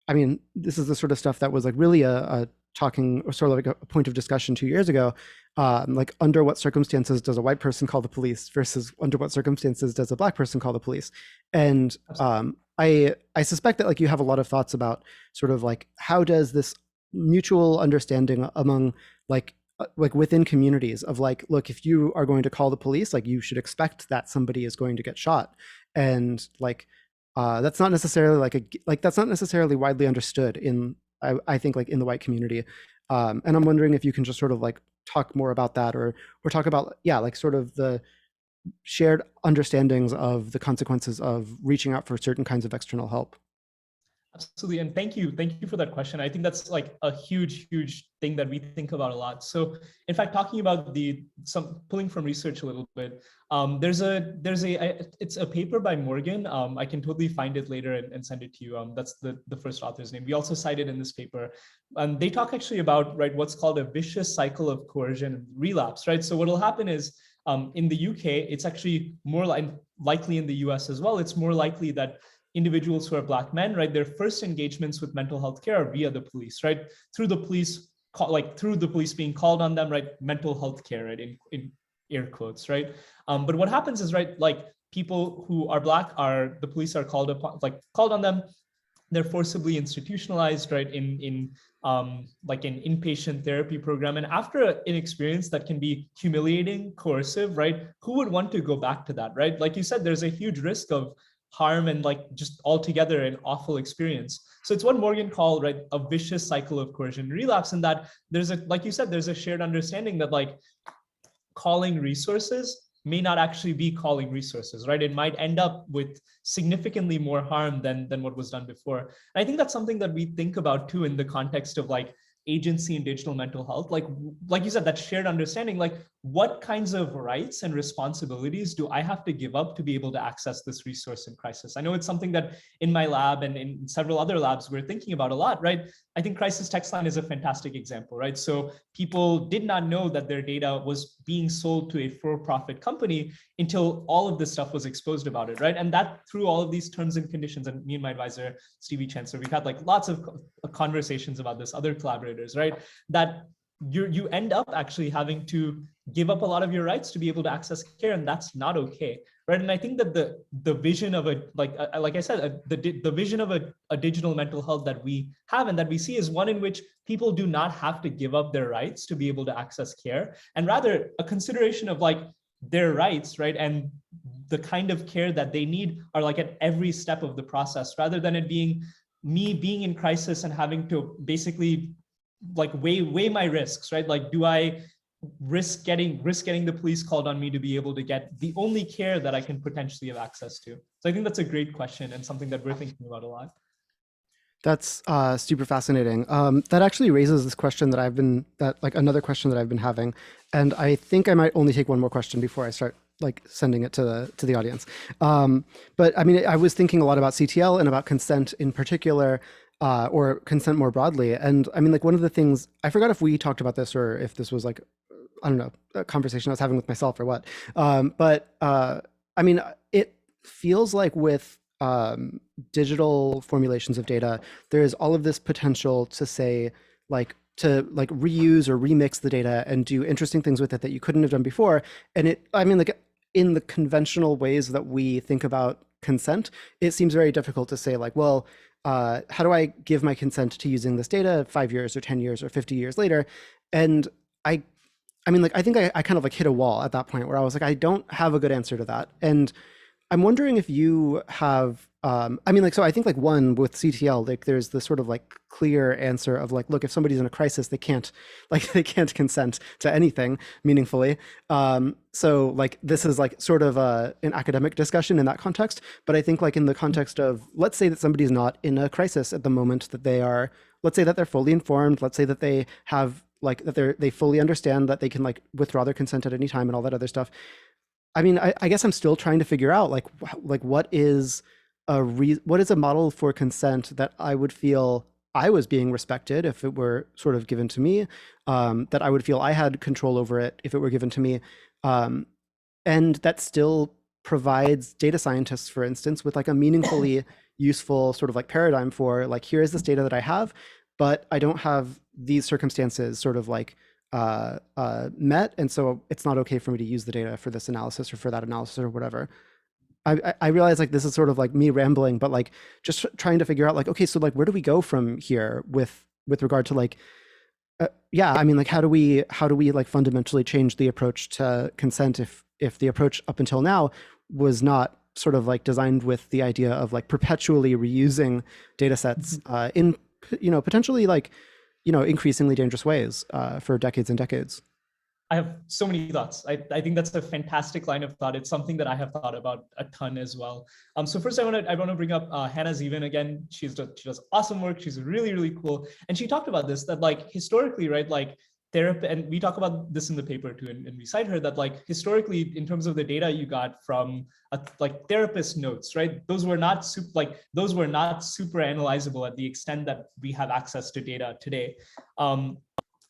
I mean, this is the sort of stuff that was like really a talking, or sort of like a point of discussion 2 years ago. Like, under what circumstances does a white person call the police versus under what circumstances does a Black person call the police? And I suspect that like you have a lot of thoughts about sort of like, how does this mutual understanding among like within communities of like, look, if you are going to call the police, like you should expect that somebody is going to get shot, and like that's not necessarily that's not necessarily widely understood in, I think, like in the white community. And I'm wondering if you can just sort of like talk more about that, or talk about, yeah, like sort of the shared understandings of the consequences of reaching out for certain kinds of external help.
Absolutely. And thank you for that question. I think that's like a huge thing that we think about a lot. So in fact, talking about some pulling from research a little bit, it's a paper by Morgan. I can totally find it later and send it to you. That's the first author's name. We also cite it in this paper. They talk actually about, right, what's called a vicious cycle of coercion and relapse, right? So what will happen is, in the UK, it's actually more likely in the US as well. It's more likely that individuals who are Black men, right, their first engagements with mental health care are via the police, right, through the police, through the police being called on them, right, mental health care, right, in air quotes, right. But what happens is, right, like people who are Black, the police are called on them, they're forcibly institutionalized, right, in like an inpatient therapy program. And after an experience that can be humiliating, coercive, right, who would want to go back to that, right? Like you said, there's a huge risk of harm and like just altogether an awful experience. So it's what Morgan called, right, a vicious cycle of coercion relapse. And that there's like you said, there's a shared understanding that like calling resources may not actually be calling resources, right? It might end up with significantly more harm than what was done before. And I think that's something that we think about too in the context of like agency in digital mental health. Like you said, that shared understanding, like what kinds of rights and responsibilities do I have to give up to be able to access this resource in crisis? I know it's something that in my lab and in several other labs we're thinking about a lot, right? I think Crisis Text Line is a fantastic example, right? So people did not know that their data was being sold to a for-profit company until all of this stuff was exposed about it, right? And that through all of these terms and conditions, and me and my advisor, Stevie Chancellor, we've had like lots of conversations about this, other collaborators, right? That you end up actually having to give up a lot of your rights to be able to access care, and that's not okay, right? And I think that the vision of like I said, the vision of a digital mental health that we have and that we see is one in which people do not have to give up their rights to be able to access care, and rather a consideration of like their rights, right, and the kind of care that they need are like at every step of the process, rather than it being me being in crisis and having to basically like weigh my risks, right? Like, do I risk getting the police called on me to be able to get the only care that I can potentially have access to? So I think that's a great question and something that we're thinking about a lot.
That's super fascinating. That actually raises this question like another question that I've been having, and I think I might only take one more question before I start like sending it to the audience. But I mean, I was thinking a lot about CTL and about consent in particular, or consent more broadly. And I mean, like one of the things, I forgot if we talked about this or if this was like, I don't know, a conversation I was having with myself or what. But I mean, it feels like with digital formulations of data, there is all of this potential to say, like, to like reuse or remix the data and do interesting things with it that you couldn't have done before. And I mean, like, in the conventional ways that we think about consent, it seems very difficult to say, like, well, how do I give my consent to using this data 5 years or 10 years or 50 years later? And I, I mean, like, I think I kind of like hit a wall at that point where I was like, I don't have a good answer to that. And I'm wondering if you have, I mean, like, so I think like one with CTL, like there's this sort of like clear answer of like, look, if somebody's in a crisis, they can't, like, they can't consent to anything meaningfully. So like, this is like sort of an academic discussion in that context. But I think like in the context of, let's say that somebody's not in a crisis at the moment that they are, let's say that they're fully informed, let's say that they have like, that they fully understand that they can like withdraw their consent at any time and all that other stuff. I mean, I guess I'm still trying to figure out like what is what is a model for consent that I would feel I was being respected if it were sort of given to me, that I would feel I had control over it if it were given to me, and that still provides data scientists, for instance, with like a meaningfully useful sort of like paradigm for like, here is this data that I have, but I don't have these circumstances sort of like met, and so it's not okay for me to use the data for this analysis or for that analysis or whatever. I realize like this is sort of like me rambling, but like just trying to figure out like, okay, so like where do we go from here with regard to like, yeah, I mean, like how do we like fundamentally change the approach to consent if the approach up until now was not sort of like designed with the idea of like perpetually reusing data sets in, you know, potentially like, you know, increasingly dangerous ways for decades and decades.
I have so many thoughts. I think that's a fantastic line of thought. It's something that I have thought about a ton as well. So first I want to bring up Hannah Zeven again. She does awesome work. She's really, really cool. And she talked about this, that like historically, right, like therapy, and we talk about this in the paper too, and we cite her that like historically, in terms of the data you got from like therapist notes, right? Those were not super analyzable at the extent that we have access to data today.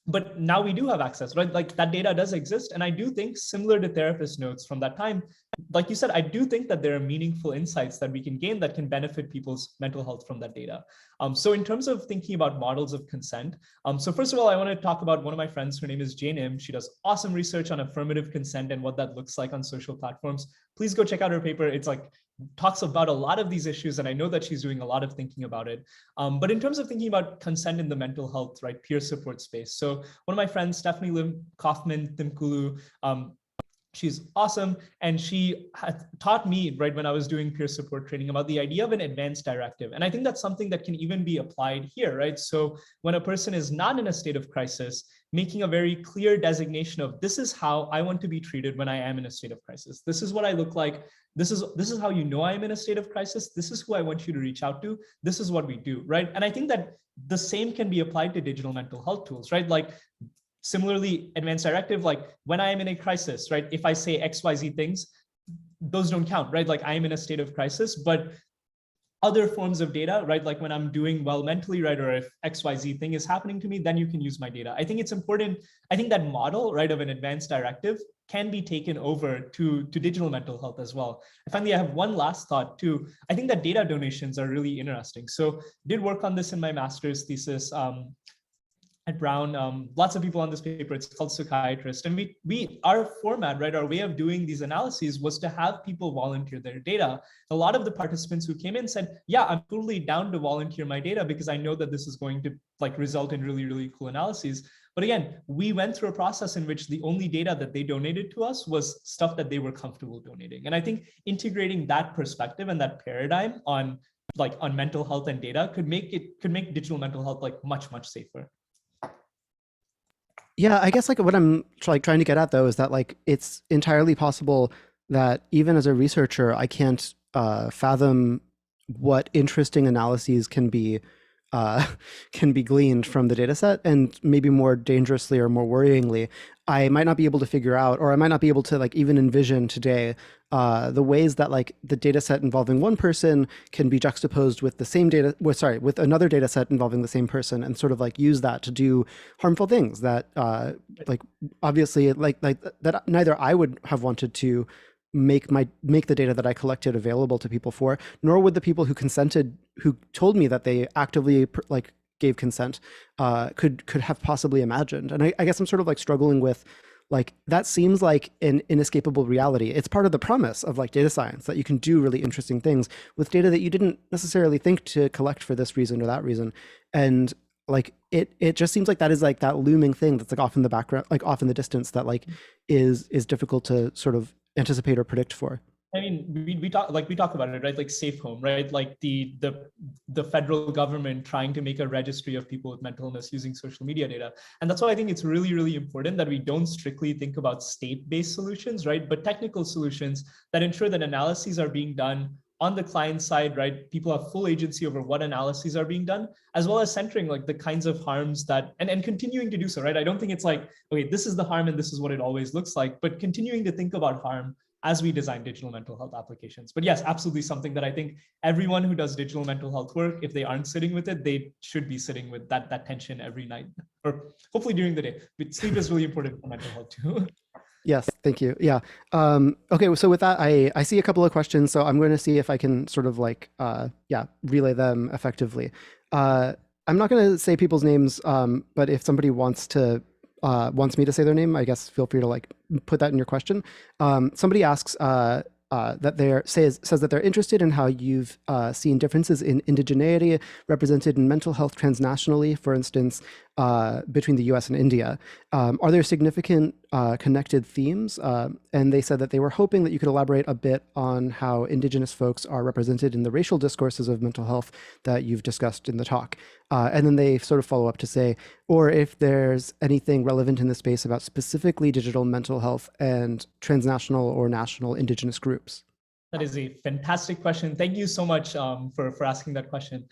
But now we do have access, right? Like that data does exist. And I do think, similar to therapist notes from that time, like you said, I do think that there are meaningful insights that we can gain that can benefit people's mental health from that data. So in terms of thinking about models of consent, so first of all, I want to talk about one of my friends. Her name is Jane Im. She does awesome research on affirmative consent and what that looks like on social platforms. Please go check out her paper. It's like, talks about a lot of these issues, and I know that she's doing a lot of thinking about it. But in terms of thinking about consent in the mental health, right, peer support space. So one of my friends, Stephanie Lim Kaufman Timkulu, she's awesome. And she had taught me, right, when I was doing peer support training, about the idea of an advance directive. And I think that's something that can even be applied here, right? So when a person is not in a state of crisis, making a very clear designation of, this is how I want to be treated when I am in a state of crisis. This is what I look like. This is how you know I am in a state of crisis. This is who I want you to reach out to. This is what we do, right? And I think that the same can be applied to digital mental health tools, right? Like similarly, advanced directive, like when I am in a crisis, right? If I say XYZ things, those don't count, right? Like I am in a state of crisis, but other forms of data, right? Like when I'm doing well mentally, right? Or if XYZ thing is happening to me, then you can use my data. I think it's important. I think that model, right, of an advanced directive can be taken over to digital mental health as well. And finally, I have one last thought too. I think that data donations are really interesting. So did work on this in my master's thesis at Brown. Lots of people on this paper. It's called Psychiatrist. And our format, right, our way of doing these analyses was to have people volunteer their data. A lot of the participants who came in said, yeah, I'm totally down to volunteer my data because I know that this is going to like result in really, really cool analyses. But again, we went through a process in which the only data that they donated to us was stuff that they were comfortable donating. And I think integrating that perspective and that paradigm on mental health and data could make digital mental health like much, much safer.
Yeah, I guess like what I'm trying to get at though is that like it's entirely possible that even as a researcher, I can't fathom what interesting analyses can be gleaned from the data set, and maybe more dangerously or more worryingly, I might not be able to figure out, or I might not be able to like even envision today the ways that like the data set involving one person can be juxtaposed with the same data, with another data set involving the same person, and sort of like use that to do harmful things that like obviously like that neither I would have wanted to make the data that I collected available to people for, nor would the people who consented, who told me that they actively like gave consent, could have possibly imagined. And I guess I'm sort of like struggling with, like, that seems like an inescapable reality. It's part of the premise of like data science, that you can do really interesting things with data that you didn't necessarily think to collect for this reason or that reason. And like it just seems like that is like that looming thing that's like off in the background, like off in the distance, that like is difficult to sort of anticipate or predict for.
I mean, we talk about it, right? Like Safe Home, right? Like the federal government trying to make a registry of people with mental illness using social media data. And that's why I think it's really, really important that we don't strictly think about state-based solutions, right? But technical solutions that ensure that analyses are being done on the client side, right? People have full agency over what analyses are being done, as well as centering like the kinds of harms that, and continuing to do so, right? I don't think it's like, okay, this is the harm and this is what it always looks like, but continuing to think about harm as we design digital mental health applications. But yes, absolutely something that I think everyone who does digital mental health work, if they aren't sitting with it, they should be sitting with that tension every night, or hopefully during the day. But sleep is really important for mental health too.
Yes, thank you. Yeah. Okay, so with that, I see a couple of questions, so I'm going to see if I can sort of like, yeah, relay them effectively. I'm not going to say people's names, but if somebody wants me to say their name, I guess feel free to like put that in your question. Somebody asks that says that they're interested in how you've seen differences in indigeneity represented in mental health transnationally, for instance, between the US and India. Are there significant connected themes? And they said that they were hoping that you could elaborate a bit on how Indigenous folks are represented in the racial discourses of mental health that you've discussed in the talk. And then they sort of follow up to say, or if there's anything relevant in the space about specifically digital mental health and transnational or national Indigenous groups.
That is a fantastic question. Thank you so much for asking that question.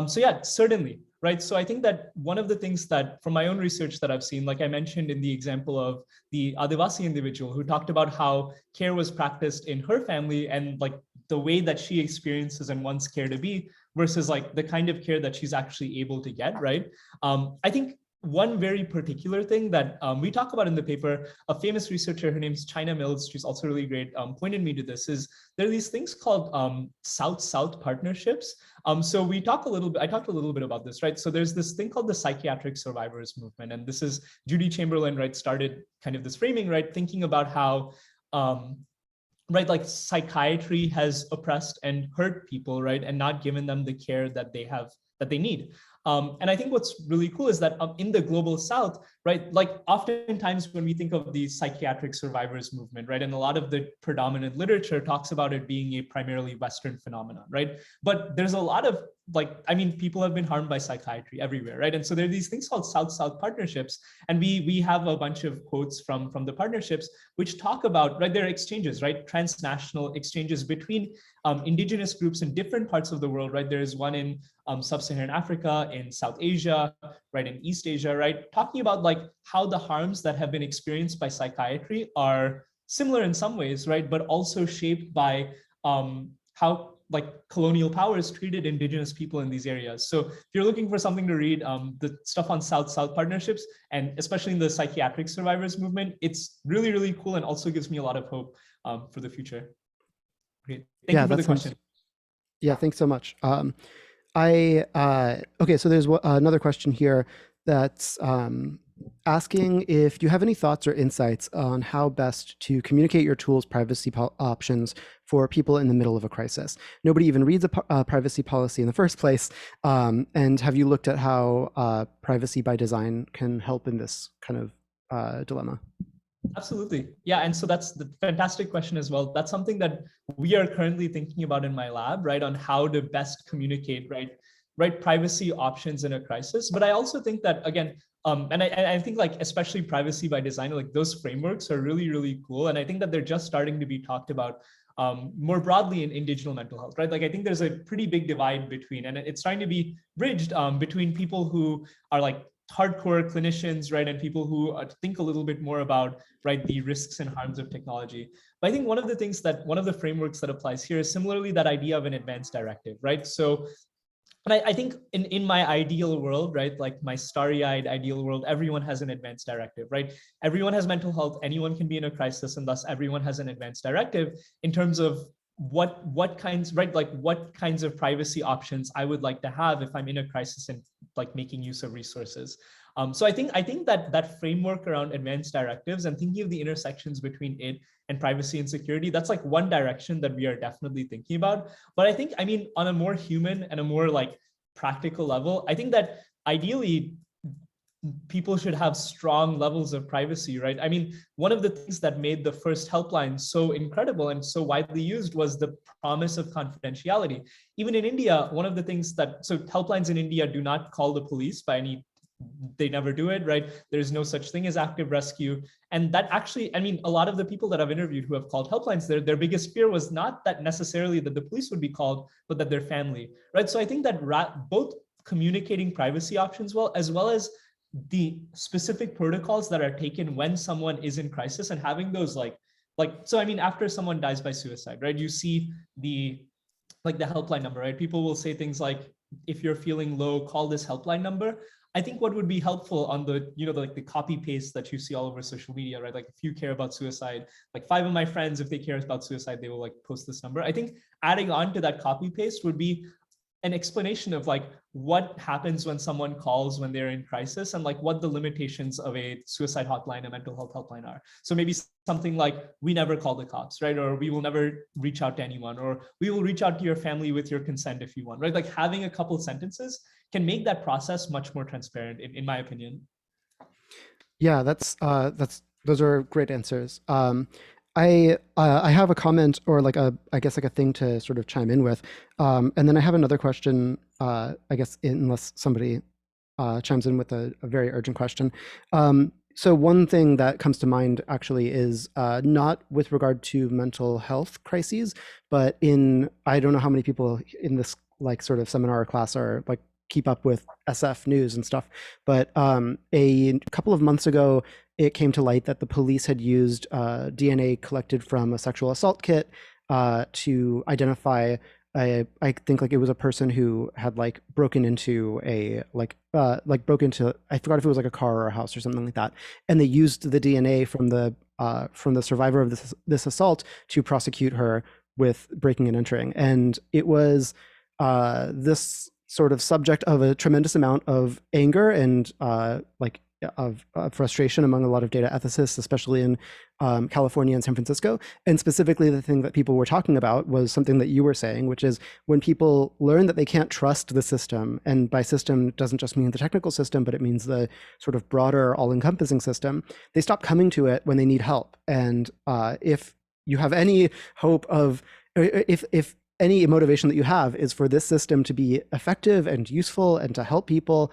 So yeah, certainly, right? So I think that one of the things that from my own research that I've seen, like I mentioned in the example of the Adivasi individual who talked about how care was practiced in her family and like the way that she experiences and wants care to be versus like the kind of care that she's actually able to get, right? I think one very particular thing that we talk about in the paper, a famous researcher, her name's China Mills, she's also really great, pointed me to this, is there are these things called South-South partnerships. So I talked a little bit about this, right? So there's this thing called the psychiatric survivors movement. And this is Judy Chamberlain, right, started kind of this framing, right, thinking about how, right, like psychiatry has oppressed and hurt people, right, and not given them the care that they need. And I think what's really cool is that in the global South, right, like oftentimes when we think of the psychiatric survivors movement, right, and a lot of the predominant literature talks about it being a primarily Western phenomenon, right? But there's a lot of like, I mean, people have been harmed by psychiatry everywhere, right? And so there are these things called South-South partnerships. And we have a bunch of quotes from the partnerships, which talk about, right, there are exchanges, right? Transnational exchanges between indigenous groups in different parts of the world, right? There is one in sub-Saharan Africa, in South Asia, right, in East Asia, right? Talking about like how the harms that have been experienced by psychiatry are similar in some ways, right? But also shaped by how like colonial powers treated indigenous people in these areas. So if you're looking for something to read, the stuff on South-South partnerships, and especially in the psychiatric survivors movement, it's really, really cool and also gives me a lot of hope for the future. Great. Thank you for the question.
Yeah, thanks so much. Okay, so there's another question here that's asking if you have any thoughts or insights on how best to communicate your tools' privacy options for people in the middle of a crisis. Nobody even reads a privacy policy in the first place. And have you looked at how privacy by design can help in this kind of dilemma?
Absolutely. Yeah. And so that's the fantastic question as well. That's something that we are currently thinking about in my lab, right, on how to best communicate, right, privacy options in a crisis. But I also think that, again, and I think like, especially privacy by design, like those frameworks are really, really cool. And I think that they're just starting to be talked about more broadly in digital mental health, right? Like I think there's a pretty big divide between, and it's trying to be bridged between people who are like hardcore clinicians, right, and people who think a little bit more about, right, the risks and harms of technology. But I think one of the frameworks that applies here is similarly that idea of an advanced directive, right? So and I think in my ideal world, right, like my starry-eyed ideal world, everyone has an advance directive, right? Everyone has mental health, anyone can be in a crisis, and thus everyone has an advance directive in terms of what kinds, right, like what kinds of privacy options I would like to have if I'm in a crisis and like making use of resources. So I think that that framework around advanced directives and thinking of the intersections between it and privacy and security, that's like one direction that we are definitely thinking about. But I think, I mean, on a more human and a more like practical level, I think that ideally people should have strong levels of privacy, right? I mean, one of the things that made the first helpline so incredible and so widely used was the promise of confidentiality. Even in India, one of the things that, so helplines in India do not call the police by any, they never do it, right? There's no such thing as active rescue. And that actually, I mean, a lot of the people that I've interviewed who have called helplines, their biggest fear was not that necessarily that the police would be called, but that their family, right? So I think that both communicating privacy options well, as well as the specific protocols that are taken when someone is in crisis and having those so I mean, after someone dies by suicide, right, you see the like the helpline number, right? People will say things like, if you're feeling low, call this helpline number. I think what would be helpful on the, you know, like the copy paste that you see all over social media, right? Like if you care about suicide, like 5 of my friends, if they care about suicide, they will like post this number. I think adding on to that copy paste would be an explanation of like what happens when someone calls when they're in crisis and like what the limitations of a suicide hotline, a mental health helpline are. So maybe something like, we never call the cops, right? Or we will never reach out to anyone, or we will reach out to your family with your consent if you want, right? Like having a couple sentences can make that process much more transparent, in my opinion.
Yeah, that's those are great answers. I have a comment or like a I guess like a thing to sort of chime in with, and then I have another question. I guess unless somebody chimes in with a very urgent question. So one thing that comes to mind actually is not with regard to mental health crises, but in I don't know how many people in this like sort of seminar or class are like keep up with SF news and stuff, but a couple of months ago, it came to light that the police had used DNA collected from a sexual assault kit to identify I think like it was a person who had like broken into a like broke into I forgot if it was like a car or a house or something like that, and they used the DNA from the survivor of this assault to prosecute her with breaking and entering, and it was this sort of subject of a tremendous amount of anger and of frustration among a lot of data ethicists, especially in California and San Francisco. And specifically, the thing that people were talking about was something that you were saying, which is when people learn that they can't trust the system, and by system doesn't just mean the technical system, but it means the sort of broader, all-encompassing system, they stop coming to it when they need help. And if you have any hope of, if any motivation that you have is for this system to be effective and useful and to help people,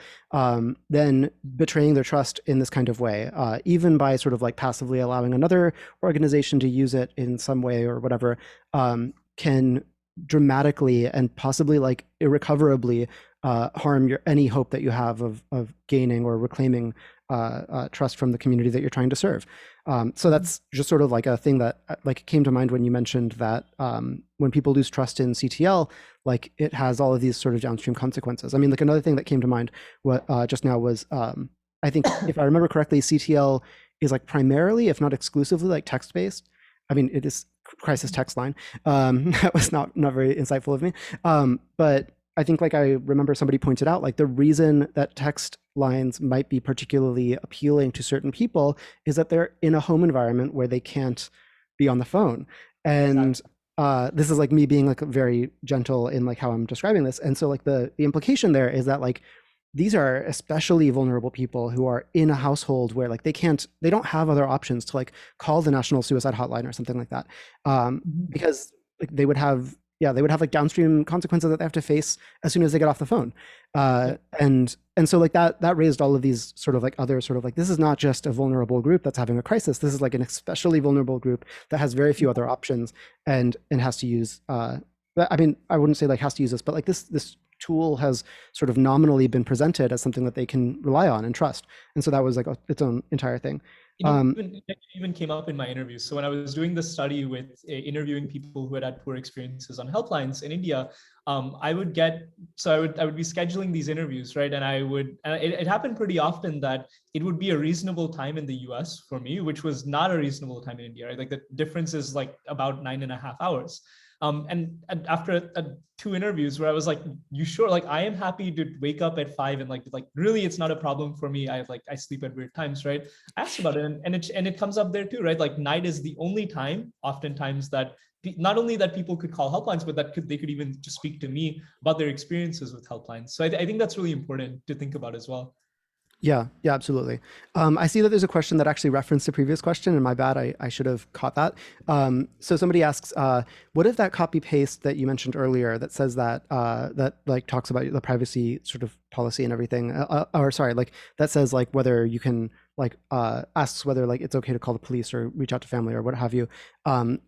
then betraying their trust in this kind of way, even by sort of like passively allowing another organization to use it in some way or whatever, can dramatically and possibly like irrecoverably harm any hope that you have of gaining or reclaiming trust from the community that you're trying to serve. So that's just sort of like a thing that like came to mind when you mentioned that when people lose trust in CTL, like it has all of these sort of downstream consequences. I mean, like another thing that came to mind just now was I think if I remember correctly, CTL is like primarily, if not exclusively, like text-based. I mean, it is crisis text line. That was not very insightful of me. But I think like I remember somebody pointed out, like the reason that text lines might be particularly appealing to certain people is that they're in a home environment where they can't be on the phone. And this is like me being like very gentle in like how I'm describing this. And so like the implication there is that like these are especially vulnerable people who are in a household where like they don't have other options to like call the National Suicide Hotline or something like that, because like they would have like downstream consequences that they have to face as soon as they get off the phone. And so like that raised all of these sort of like other sort of like, this is not just a vulnerable group that's having a crisis. This is like an especially vulnerable group that has very few other options and has to use, I mean, I wouldn't say like has to use this, but like this tool has sort of nominally been presented as something that they can rely on and trust. And so that was like its own entire thing.
It even came up in my interviews. So when I was doing the study with interviewing people who had poor experiences on helplines in India, I would be scheduling these interviews, right? And it happened pretty often that it would be a reasonable time in the US for me, which was not a reasonable time in India, right? Like the difference is like about 9.5 hours. And after two interviews where I was like, you sure? Like, I am happy to wake up at 5 and like really, it's not a problem for me. I sleep at weird times, right? I asked about it, and it comes up there too, right? Like night is the only time, oftentimes, that not only that people could call helplines, but that they could even just speak to me about their experiences with helplines. So I think that's really important to think about as well.
Yeah, absolutely. I see that there's a question that actually referenced the previous question, and my bad, I should have caught that. So somebody asks, what if that copy paste that you mentioned earlier that says that that like talks about the privacy sort of policy and everything, or sorry, like that says like whether you can like asks whether like it's okay to call the police or reach out to family or what have you.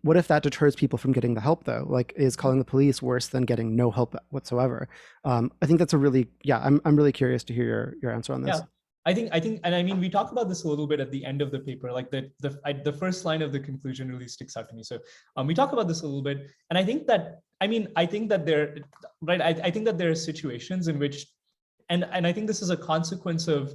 What if that deters people from getting the help though? Like, is calling the police worse than getting no help whatsoever? I think that's a really I'm really curious to hear your answer on this.
Yeah. I think, and I mean, we talked about this a little bit at the end of the paper, like the first line of the conclusion really sticks out to me. So we talk about this a little bit, and I think that, I think that there, right, I think that there are situations in which, and I think this is a consequence of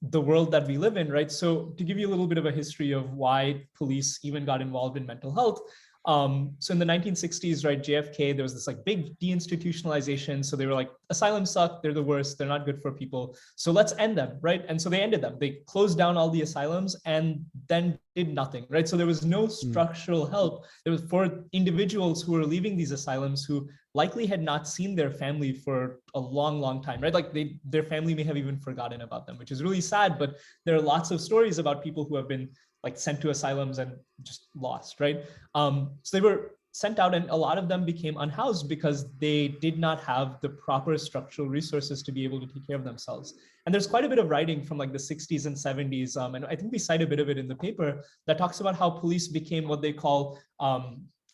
the world that we live in, right? So to give you a little bit of a history of why police even got involved in mental health. So in the 1960s, right, JFK, there was this like big deinstitutionalization. So they were like, asylums suck, they're the worst, they're not good for people. So let's end them, right? And so they ended them. They closed down all the asylums and then did nothing, right? So there was no structural help. There was for individuals who were leaving these asylums who likely had not seen their family for a long, long time, right? Like their family may have even forgotten about them, which is really sad, but there are lots of stories about people who have been like sent to asylums and just lost, right? So they were sent out, and a lot of them became unhoused because they did not have the proper structural resources to be able to take care of themselves. And there's quite a bit of writing from like the 60s and 70s, and I think we cite a bit of it in the paper, that talks about how police became what they call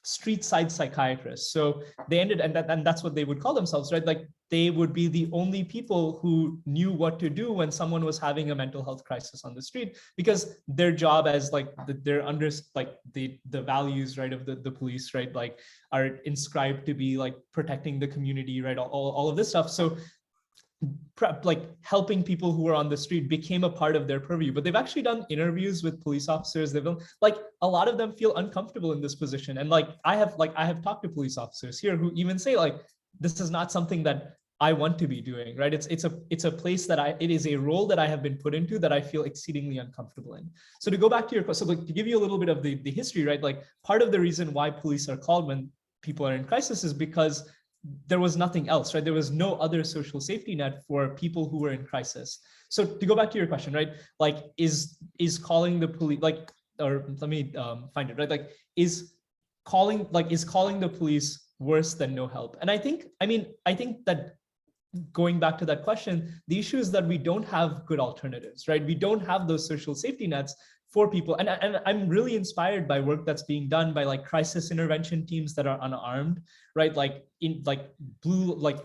street side psychiatrists. So they ended, and that's what they would call themselves, right? Like they would be the only people who knew what to do when someone was having a mental health crisis on the street, because their job as like they're under like the values, right, of the police, right, like are inscribed to be like protecting the community, right, all of this stuff. So like helping people who are on the street became a part of their purview. But they've actually done interviews with police officers. They've done, like, a lot of them feel uncomfortable in this position. And like I have talked to police officers here who even say like, this is not something that I want to be doing, right? It's a place that it is a role that I have been put into that I feel exceedingly uncomfortable in. So to go back to your question, so like to give you a little bit of the history, right? Like part of the reason why police are called when people are in crisis is because there was nothing else, right? There was no other social safety net for people who were in crisis. So to go back to your question, right? Like, is calling the police, like, or let me find it, right? Like, is calling the police worse than no help? And I think that going back to that question, the issue is that we don't have good alternatives, right? We don't have those social safety nets for people. And I'm really inspired by work that's being done by like crisis intervention teams that are unarmed, right? Like in like blue, like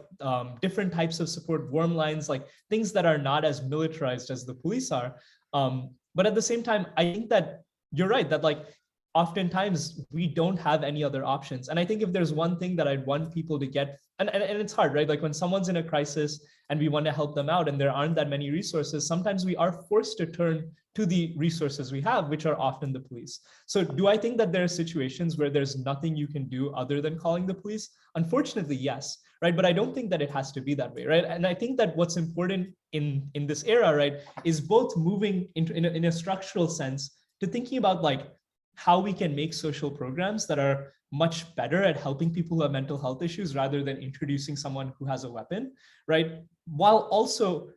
different types of support, warm lines, like things that are not as militarized as the police are. But at the same time, I think that you're right, that like oftentimes we don't have any other options. And I think if there's one thing that I'd want people to get, and it's hard, right? Like when someone's in a crisis and we want to help them out and there aren't that many resources, sometimes we are forced to turn to the resources we have, which are often the police. So do I think that there are situations where there's nothing you can do other than calling the police? Unfortunately, yes, right? But I don't think that it has to be that way, right? And I think that what's important in this era, right, is both moving in a structural sense to thinking about like how we can make social programs that are much better at helping people who have mental health issues rather than introducing someone who has a weapon, right? While also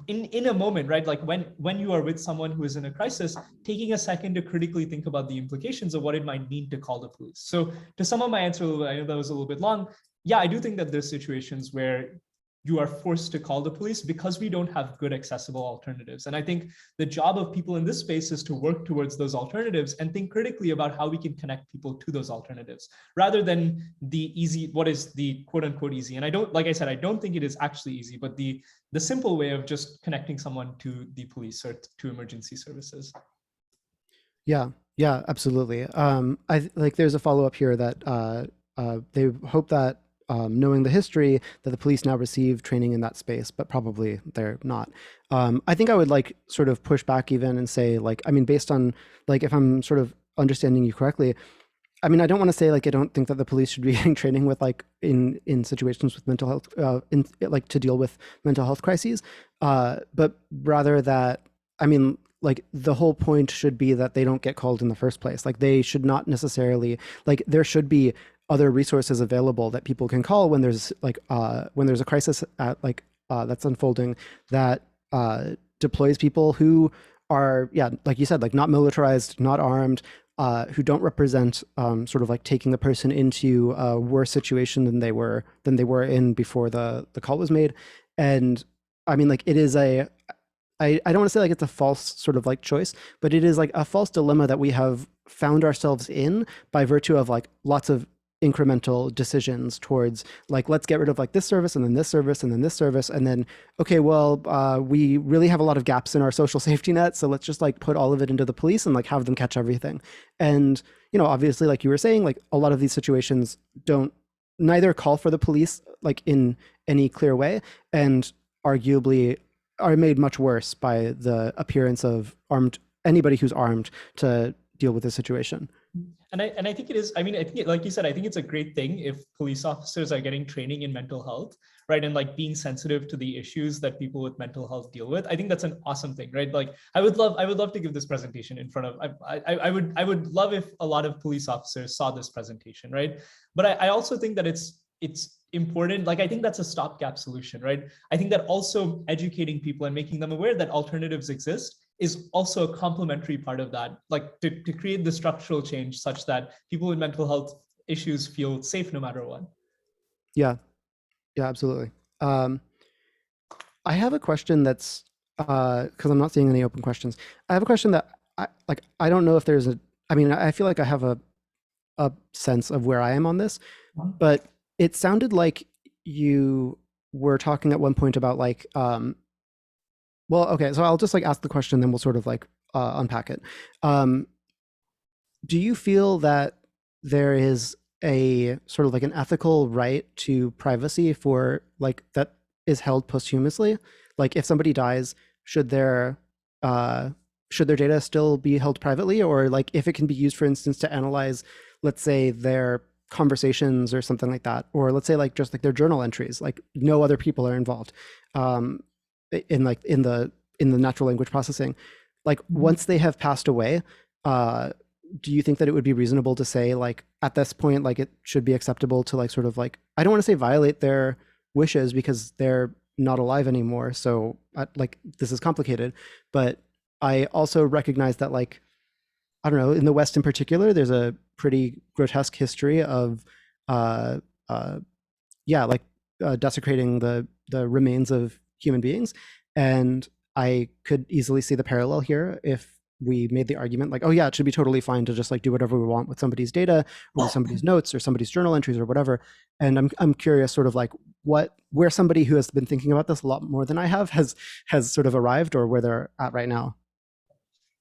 in a moment, right, like when you are with someone who is in a crisis, taking a second to critically think about the implications of what it might mean to call the police. So to sum up my answer a little bit, I know that was a little bit long. Yeah, I do think that there's situations where you are forced to call the police because we don't have good accessible alternatives. And I think the job of people in this space is to work towards those alternatives and think critically about how we can connect people to those alternatives rather than the easy, what is the quote unquote easy. And I don't, like I said, I don't think it is actually easy, but the simple way of just connecting someone to the police or to emergency services.
Yeah, yeah, absolutely. Like there's a follow up here that they hope that knowing the history that the police now receive training in that space, but probably they're not. I think I would like sort of push back even and say like, I mean, based on like if I'm sort of understanding you correctly, I mean, I don't want to say like I don't think that the police should be getting training with like in situations with mental health, in like to deal with mental health crises, but rather that I mean, like the whole point should be that they don't get called in the first place. Like they should not necessarily like there should be other resources available that people can call when there's a crisis at that's unfolding that deploys people who are yeah like you said like not militarized, not armed, who don't represent sort of like taking the person into a worse situation than they were in before the call was made. And I mean, like it is I don't want to say like it's a false sort of like choice, but it is like a false dilemma that we have found ourselves in by virtue of like lots of incremental decisions towards like let's get rid of like this service and then this service and then this service and then okay well we really have a lot of gaps in our social safety net, so let's just like put all of it into the police and like have them catch everything. And you know obviously like you were saying like a lot of these situations don't neither call for the police like in any clear way and arguably are made much worse by the appearance of armed anybody who's armed to deal with the situation.
And I think it is, I mean, I think like you said, I think it's a great thing if police officers are getting training in mental health, right? And like being sensitive to the issues that people with mental health deal with. I think that's an awesome thing, right? Like I would love to give this presentation in front of, I would love if a lot of police officers saw this presentation, right? But I also think that it's important. Like, I think that's a stopgap solution, right? I think that also educating people and making them aware that alternatives exist is also a complementary part of that, like to create the structural change such that people with mental health issues feel safe no matter what.
Yeah, yeah, absolutely. Um, I have a question that's because I'm not seeing any open questions. I have a question that I don't know if there's a. I mean, I feel like I have a sense of where I am on this, but it sounded like you were talking at one point about like well, okay, so I'll just like ask the question, then we'll sort of like unpack it. Um, do you feel that there is a sort of like an ethical right to privacy for like that is held posthumously? Like if somebody dies, should their should their data still be held privately, or like if it can be used, for instance, to analyze, let's say, their conversations or something like that, or let's say like just like their journal entries, like no other people are involved um, in like in the natural language processing. Like once they have passed away, uh, do you think that it would be reasonable to say like at this point like it should be acceptable to like sort of like I don't want to say violate their wishes because they're not alive anymore, so like this is complicated, but I also recognize that like I don't know, in the West in particular there's a pretty grotesque history of uh uh yeah like desecrating the remains of human beings. And I could easily see the parallel here if we made the argument like, oh yeah, it should be totally fine to just like do whatever we want with somebody's data or with somebody's notes or somebody's journal entries or whatever. And I'm curious sort of like where somebody who has been thinking about this a lot more than I have has sort of arrived or where they're at right now.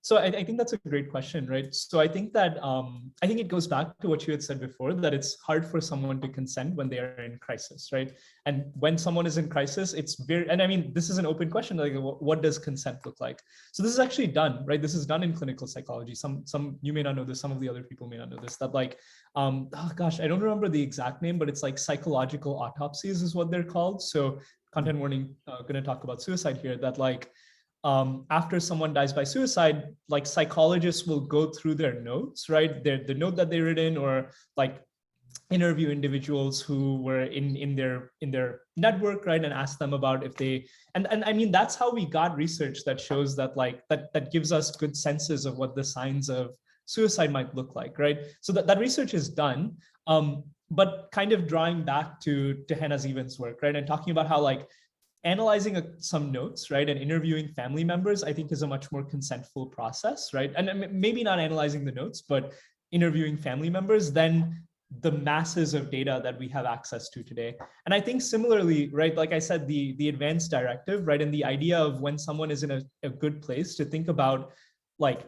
So I think that's a great question, right? So I think that I think it goes back to what you had said before, that it's hard for someone to consent when they are in crisis, right? And when someone is in crisis, it's very, and I mean, this is an open question, like what does consent look like? So this is actually done, right? This is done in clinical psychology. Some you may not know this, some of the other people may not know this, that like, oh gosh, I don't remember the exact name, but it's like psychological autopsies is what they're called. So content warning, going to talk about suicide here, that like, after someone dies by suicide, like psychologists will go through their notes, right? The note that they written, or like interview individuals who were in their network, right? And ask them about if they, and I mean, that's how we got research that shows that like, that gives us good senses of what the signs of suicide might look like, right? So that research is done. But kind of drawing back to Hannah Zevon's work, right? And talking about how like, analyzing some notes, right, and interviewing family members, I think is a much more consentful process, right? And maybe not analyzing the notes, but interviewing family members than the masses of data that we have access to today. And I think similarly, right, like I said, the advanced directive, right, and the idea of when someone is in a good place to think about like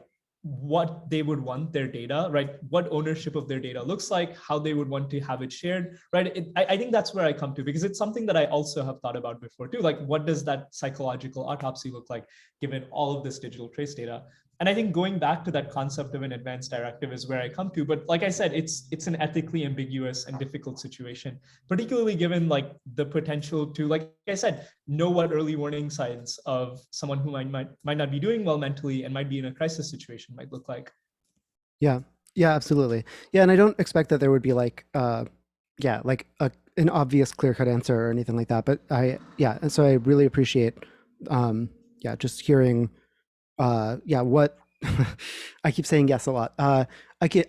what they would want their data, right? What ownership of their data looks like, how they would want to have it shared, right? I think that's where I come to, because it's something that I also have thought about before too. Like, what does that psychological autopsy look like given all of this digital trace data? And I think going back to that concept of an advanced directive is where I come to. But like I said, it's an ethically ambiguous and difficult situation, particularly given like the potential to, like I said, know what early warning signs of someone who might not be doing well mentally and might be in a crisis situation might look like.
Yeah, yeah, absolutely. Yeah, and I don't expect that there would be like, yeah, like an obvious clear-cut answer or anything like that. But yeah, and so I really appreciate, yeah, just hearing, yeah, what I keep saying yes a lot. I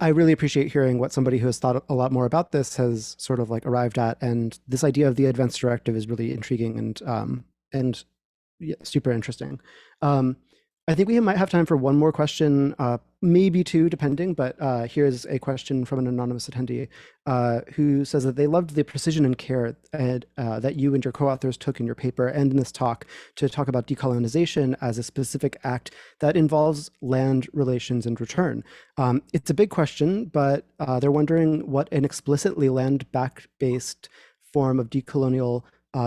really appreciate hearing what somebody who has thought a lot more about this has sort of like arrived at, and this idea of the advanced directive is really intriguing and yeah, super interesting. Um, I think we might have time for one more question, maybe two, depending. But here's a question from an anonymous attendee who says that they loved the precision and care that you and your co-authors took in your paper and in this talk to talk about decolonization as a specific act that involves land relations and return. It's a big question, but they're wondering what an explicitly land-based form of decolonial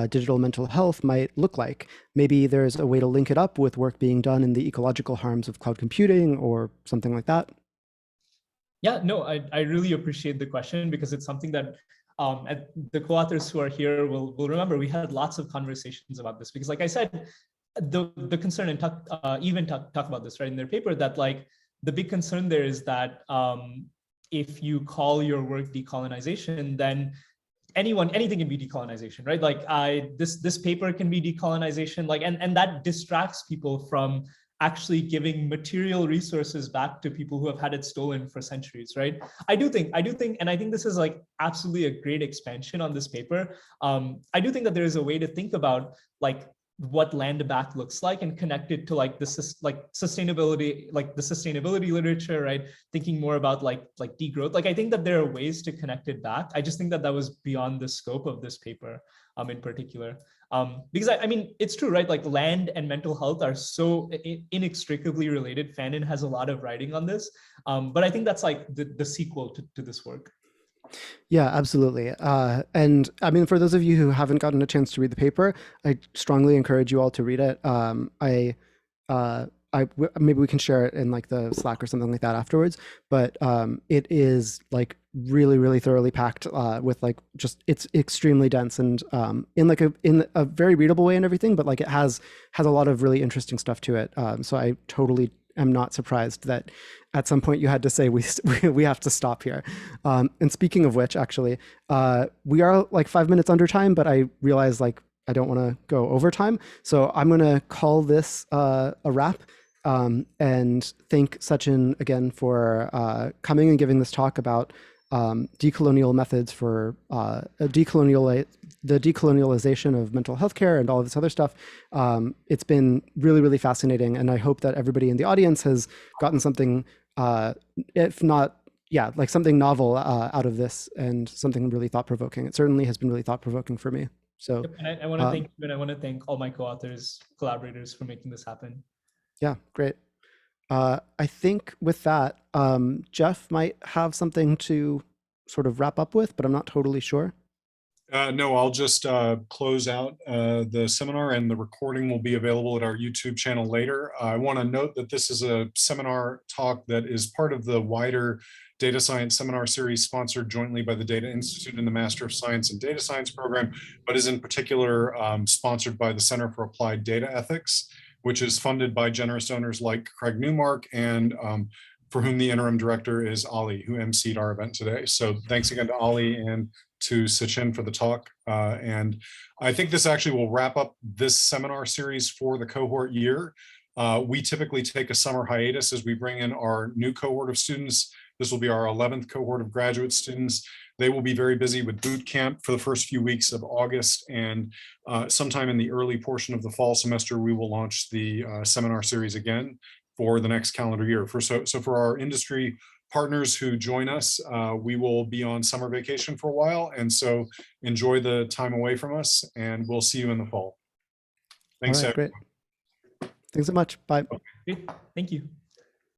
digital mental health might look like. Maybe there's a way to link it up with work being done in the ecological harms of cloud computing or something like that.
Yeah, no, I really appreciate the question, because it's something that the co-authors who are here will remember. We had lots of conversations about this, because like I said, the concern, and even talk about this right in their paper, that like the big concern there is that if you call your work decolonization, then anything can be decolonization, right? Like this paper can be decolonization, like, and that distracts people from actually giving material resources back to people who have had it stolen for centuries, right? I do think, and I think this is like absolutely a great expansion on this paper. I do think that there is a way to think about like what land back looks like and connect it to like this, like sustainability, like the sustainability literature, right? Thinking more about like degrowth. Like I think that there are ways to connect it back. I just think that that was beyond the scope of this paper in particular. Because I mean, it's true, right? Like land and mental health are so inextricably related. Fanon has a lot of writing on this, but I think that's like the sequel to this work.
Yeah, absolutely. And I mean, for those of you who haven't gotten a chance to read the paper, I strongly encourage you all to read it. Maybe we can share it in like the Slack or something like that afterwards. But it is like really, really thoroughly packed with like just it's extremely dense and in a very readable way and everything. But like it has a lot of really interesting stuff to it. So I totally am not surprised that at some point you had to say we have to stop here. And speaking of which, actually, we are like 5 minutes under time, but I realize like I don't want to go over time, so I'm going to call this a wrap. And thank Sachin again for coming and giving this talk about decolonial methods for the decolonialization of mental health care and all of this other stuff. It's been really, really fascinating. And I hope that everybody in the audience has gotten something, if not, yeah, like something novel out of this and something really thought-provoking. It certainly has been really thought-provoking for me. So,
and I want to thank you, and I want to thank all my co-authors, collaborators for making this happen.
Yeah, great. I think with that, Jeff might have something to sort of wrap up with, but I'm not totally sure.
No, I'll just close out the seminar, and the recording will be available at our YouTube channel later. I want to note that this is a seminar talk that is part of the wider data science seminar series sponsored jointly by the Data Institute and the Master of Science in Data Science program, but is in particular sponsored by the Center for Applied Data Ethics, which is funded by generous donors like Craig Newmark, and for whom the interim director is Ali, who emceed our event today. So thanks again to Ali and to Sachin for the talk. And I think this actually will wrap up this seminar series for the cohort year. We typically take a summer hiatus as we bring in our new cohort of students. This will be our 11th cohort of graduate students. They will be very busy with boot camp for the first few weeks of August, and sometime in the early portion of the fall semester, we will launch the seminar series again for the next calendar year. So for our industry partners who join us, we will be on summer vacation for a while, and so enjoy the time away from us, and we'll see you in the fall. Thanks.
All right, great. Thanks so much. Bye.
Great. Thank you.